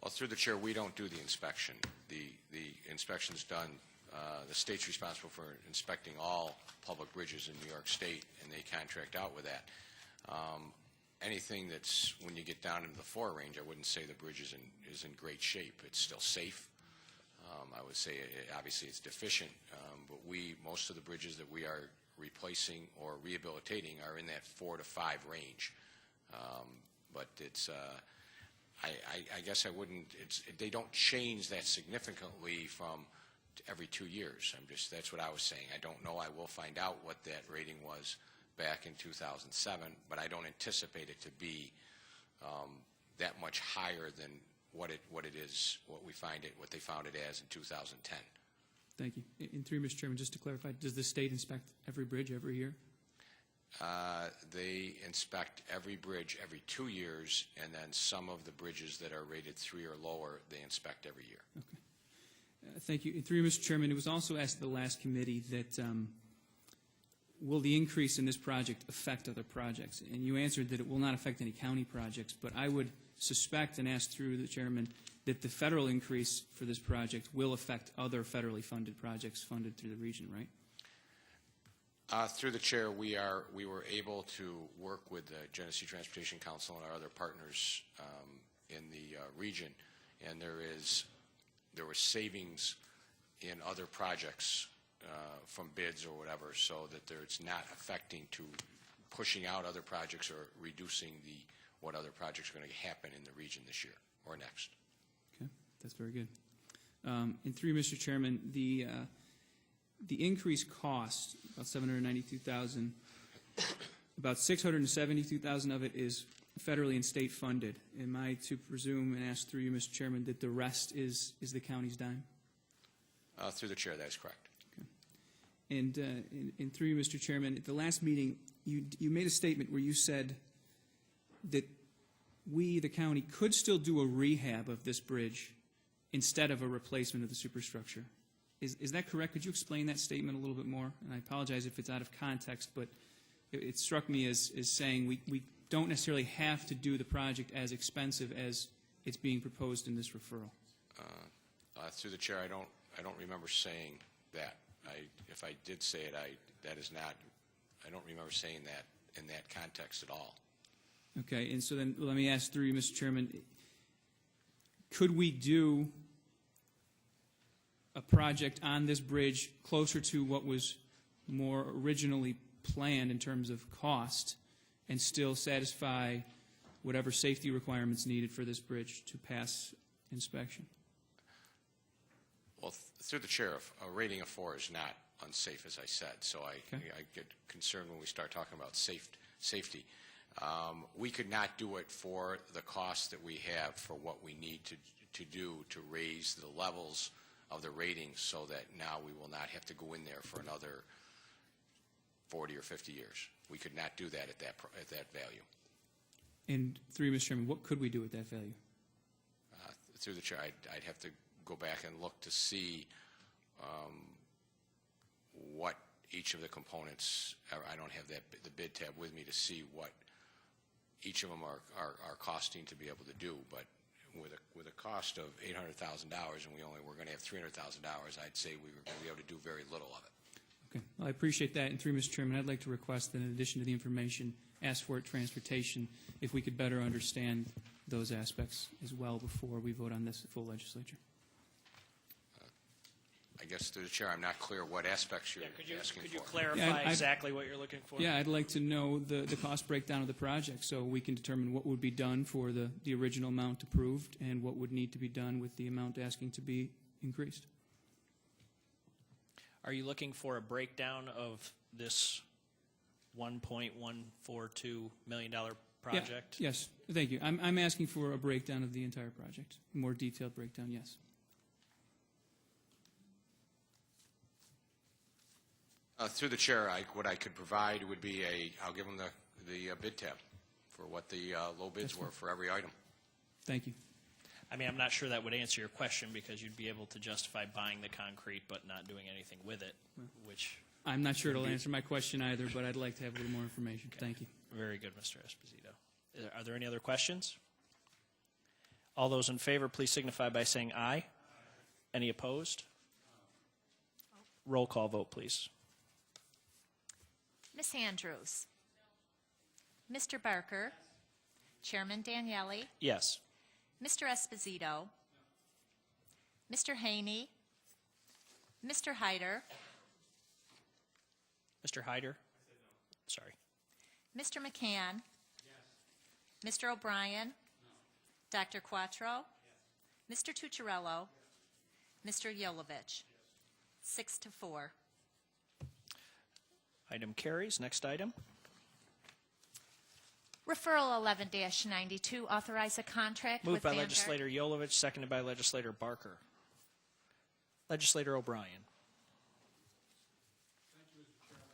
Well, through the chair, we don't do the inspection. The inspection's done. The state's responsible for inspecting all public bridges in New York State, and they contract out with that. Anything that's, when you get down into the 4 range, I wouldn't say the bridge is in great shape. It's still safe. I would say obviously it's deficient, but most of the bridges that we are replacing or rehabilitating are in that 4 to 5 range. But it's, I guess I wouldn't, they don't change that significantly from every 2 years. That's what I was saying. I don't know. I will find out what that rating was back in 2007, but I don't anticipate it to be that much higher than what it is, what they found it as in 2010. Thank you. And through you, Mr. Chairman, just to clarify, does the state inspect every bridge every year? They inspect every bridge every 2 years, and then some of the bridges that are rated 3 or lower, they inspect every year. Thank you. And through you, Mr. Chairman, it was also asked at the last committee that will the increase in this project affect other projects? And you answered that it will not affect any county projects, but I would suspect and ask through the chairman that the federal increase for this project will affect other federally funded projects funded through the region, right? Through the chair, we were able to work with the Genesee Transportation Council and our other partners in the region, and there were savings in other projects from bids or whatever, so that it's not affecting to pushing out other projects or reducing what other projects are going to happen in the region this year or next. Okay, that's very good. And through you, Mr. Chairman, the increased cost, about $792,000, about $672,000 of it is federally and state funded. Am I to presume and ask through you, Mr. Chairman, that the rest is the county's dime? Through the chair, that is correct. And through you, Mr. Chairman, at the last meeting, you made a statement where you said that we, the county, could still do a rehab of this bridge instead of a replacement of the superstructure. Is that correct? Could you explain that statement a little bit more? And I apologize if it's out of context, but it struck me as saying we don't necessarily have to do the project as expensive as it's being proposed in this referral. Through the chair, I don't remember saying that. If I did say it, I don't remember saying that in that context at all. Okay, and so then let me ask through you, Mr. Chairman, could we do a project on this bridge closer to what was more originally planned in terms of cost and still satisfy whatever safety requirements needed for this bridge to pass inspection? Well, through the chair, a rating of 4 is not unsafe, as I said, so I get concerned when we start talking about safety. We could not do it for the cost that we have for what we need to do to raise the levels of the ratings so that now we will not have to go in there for another 40 or 50 years. We could not do that at that value. And through you, Mr. Chairman, what could we do with that value? Through the chair, I'd have to go back and look to see what each of the components, I don't have the bid tab with me to see what each of them are costing to be able to do, but with a cost of $800,000 and we're going to have $300,000, I'd say we were going to be able to do very little of it. Okay, well, I appreciate that. And through Mr. Chairman, I'd like to request that in addition to the information asked for at transportation, if we could better understand those aspects as well before we vote on this at full legislature. I guess through the chair, I'm not clear what aspects you're asking for. Could you clarify exactly what you're looking for? Yeah, I'd like to know the cost breakdown of the project so we can determine what would be done for the original amount approved and what would need to be done with the amount asking to be increased. Are you looking for a breakdown of this $1.142 million project? Yeah, yes, thank you. I'm asking for a breakdown of the entire project, a more detailed breakdown, yes. Through the chair, what I could provide would be I'll give them the bid tab for what the low bids were for every item. Thank you. I mean, I'm not sure that would answer your question because you'd be able to justify buying the concrete but not doing anything with it, which... I'm not sure it'll answer my question either, but I'd like to have a little more information. Okay. Thank you. Very good, Mr. Esposito. Are there any other questions? All those in favor, please signify by saying aye. Any opposed? Roll call vote, please. Ms. Andrews? Mr. Barker? Chairman Daniele? Yes. Mr. Esposito? Mr. Haney? Mr. Hyder? Mr. Hyder? Sorry. Mr. McCann? Yes. Mr. O'Brien? No. Dr. Quattro? Yes. Mr. Tucciarello? Yes. Mr. Yolovich? Yes. 6-4. Item carries. Next item. Referral 11-92, authorize a contract Moved with by Vanguard. Legislator Yolovich, seconded by Legislator Barker. Legislator O'Brien. Thank you, Mr. Chairman.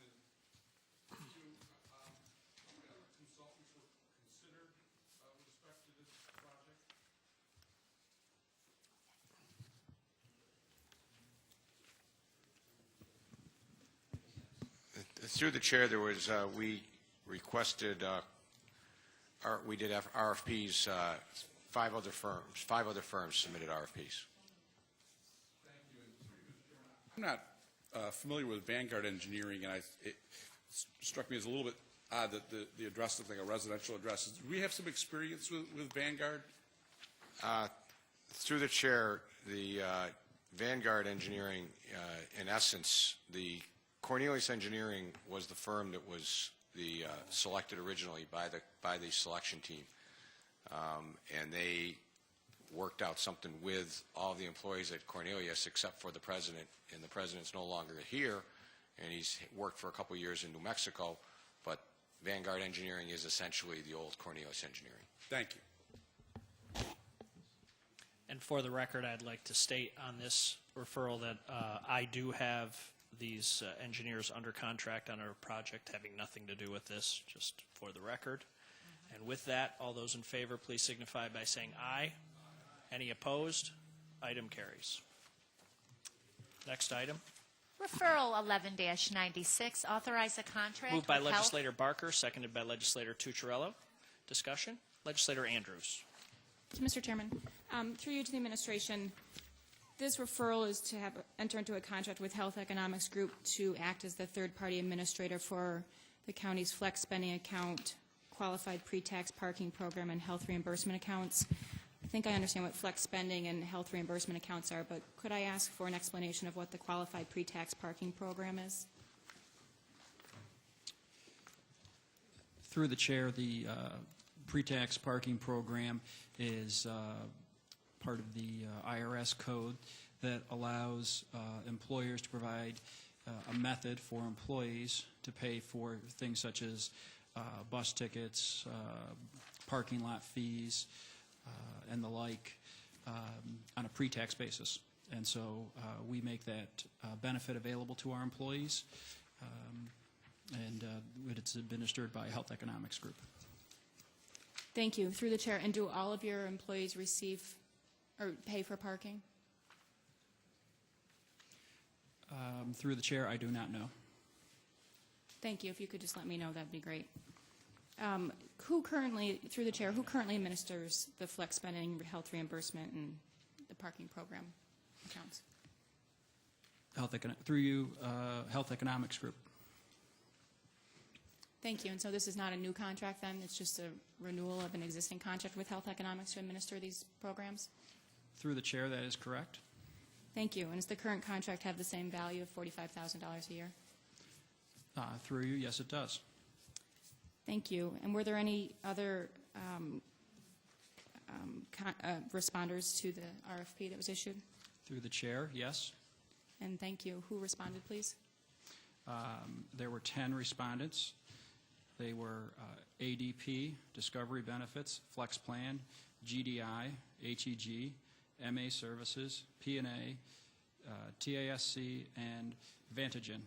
Through the chair, there was, we requested, we did have RFPs, five other firms submitted RFPs. I'm not familiar with Vanguard Engineering, and it struck me as a little bit odd that the address looked like a residential address. Do we have some experience with Vanguard? Through the chair, the Vanguard Engineering, in essence, the Cornelius Engineering was the firm that was selected originally by the selection team, and they worked out something with all the employees at Cornelius except for the president, and the president's no longer here, and he's worked for a couple years in New Mexico, but Vanguard Engineering is essentially the old Cornelius Engineering. Thank you. And for the record, I'd like to state on this referral that I do have these engineers under contract on our project having nothing to do with this, just for the record. And with that, all those in favor, please signify by saying aye. Any opposed? Item carries. Next item. Referral 11-96, authorize a contract Moved by with Health- Legislator Barker, seconded by Legislator Tucciarello. Discussion? Legislator Andrews. Mr. Chairman, through you to the administration, this referral is to enter into a contract with Health Economics Group to act as the third-party administrator for the county's flex spending account, qualified pre-tax parking program, and health reimbursement accounts. I think I understand what flex spending and health reimbursement accounts are, but could I ask for an explanation of what the qualified pre-tax parking program is? Through the chair, the pre-tax parking program is part of the IRS code that allows employers to provide a method for employees to pay for things such as bus tickets, parking lot fees, and the like on a pre-tax basis. And so we make that benefit available to our employees, and it's administered by Health Economics Group. Thank you. Through the chair, and do all of your employees receive or pay for parking? Through the chair, I do not know. Thank you. If you could just let me know, that'd be great. Who currently, through the chair, who currently administers the flex spending, health reimbursement, and the parking program accounts? Through you, Health Economics Group. Thank you. And so this is not a new contract then? It's just a renewal of an existing contract with Health Economics to administer these programs? Through the chair, that is correct. Thank you. And does the current contract have the same value of $45,000 a year? Through you, yes, it does. Thank you. And were there any other responders to the RFP that was issued? Through the chair, yes. And thank you. Who responded, please? There were 10 respondents. They were ADP, Discovery Benefits, Flex Plan, GDI, HEG, MA Services, P&A, TASC, and Vantagen.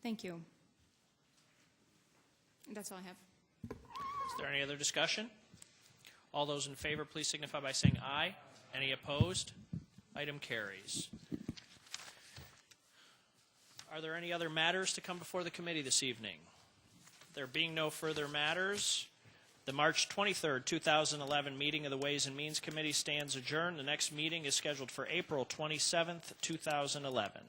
Thank you. That's all I have. Is there any other discussion? All those in favor, please signify by saying aye. Any opposed? Item carries. Are there any other matters to come before the committee this evening? There being no further matters, the March 23rd, 2011 meeting of the Ways and Means Committee stands adjourned. The next meeting is scheduled for April 27th, 2011.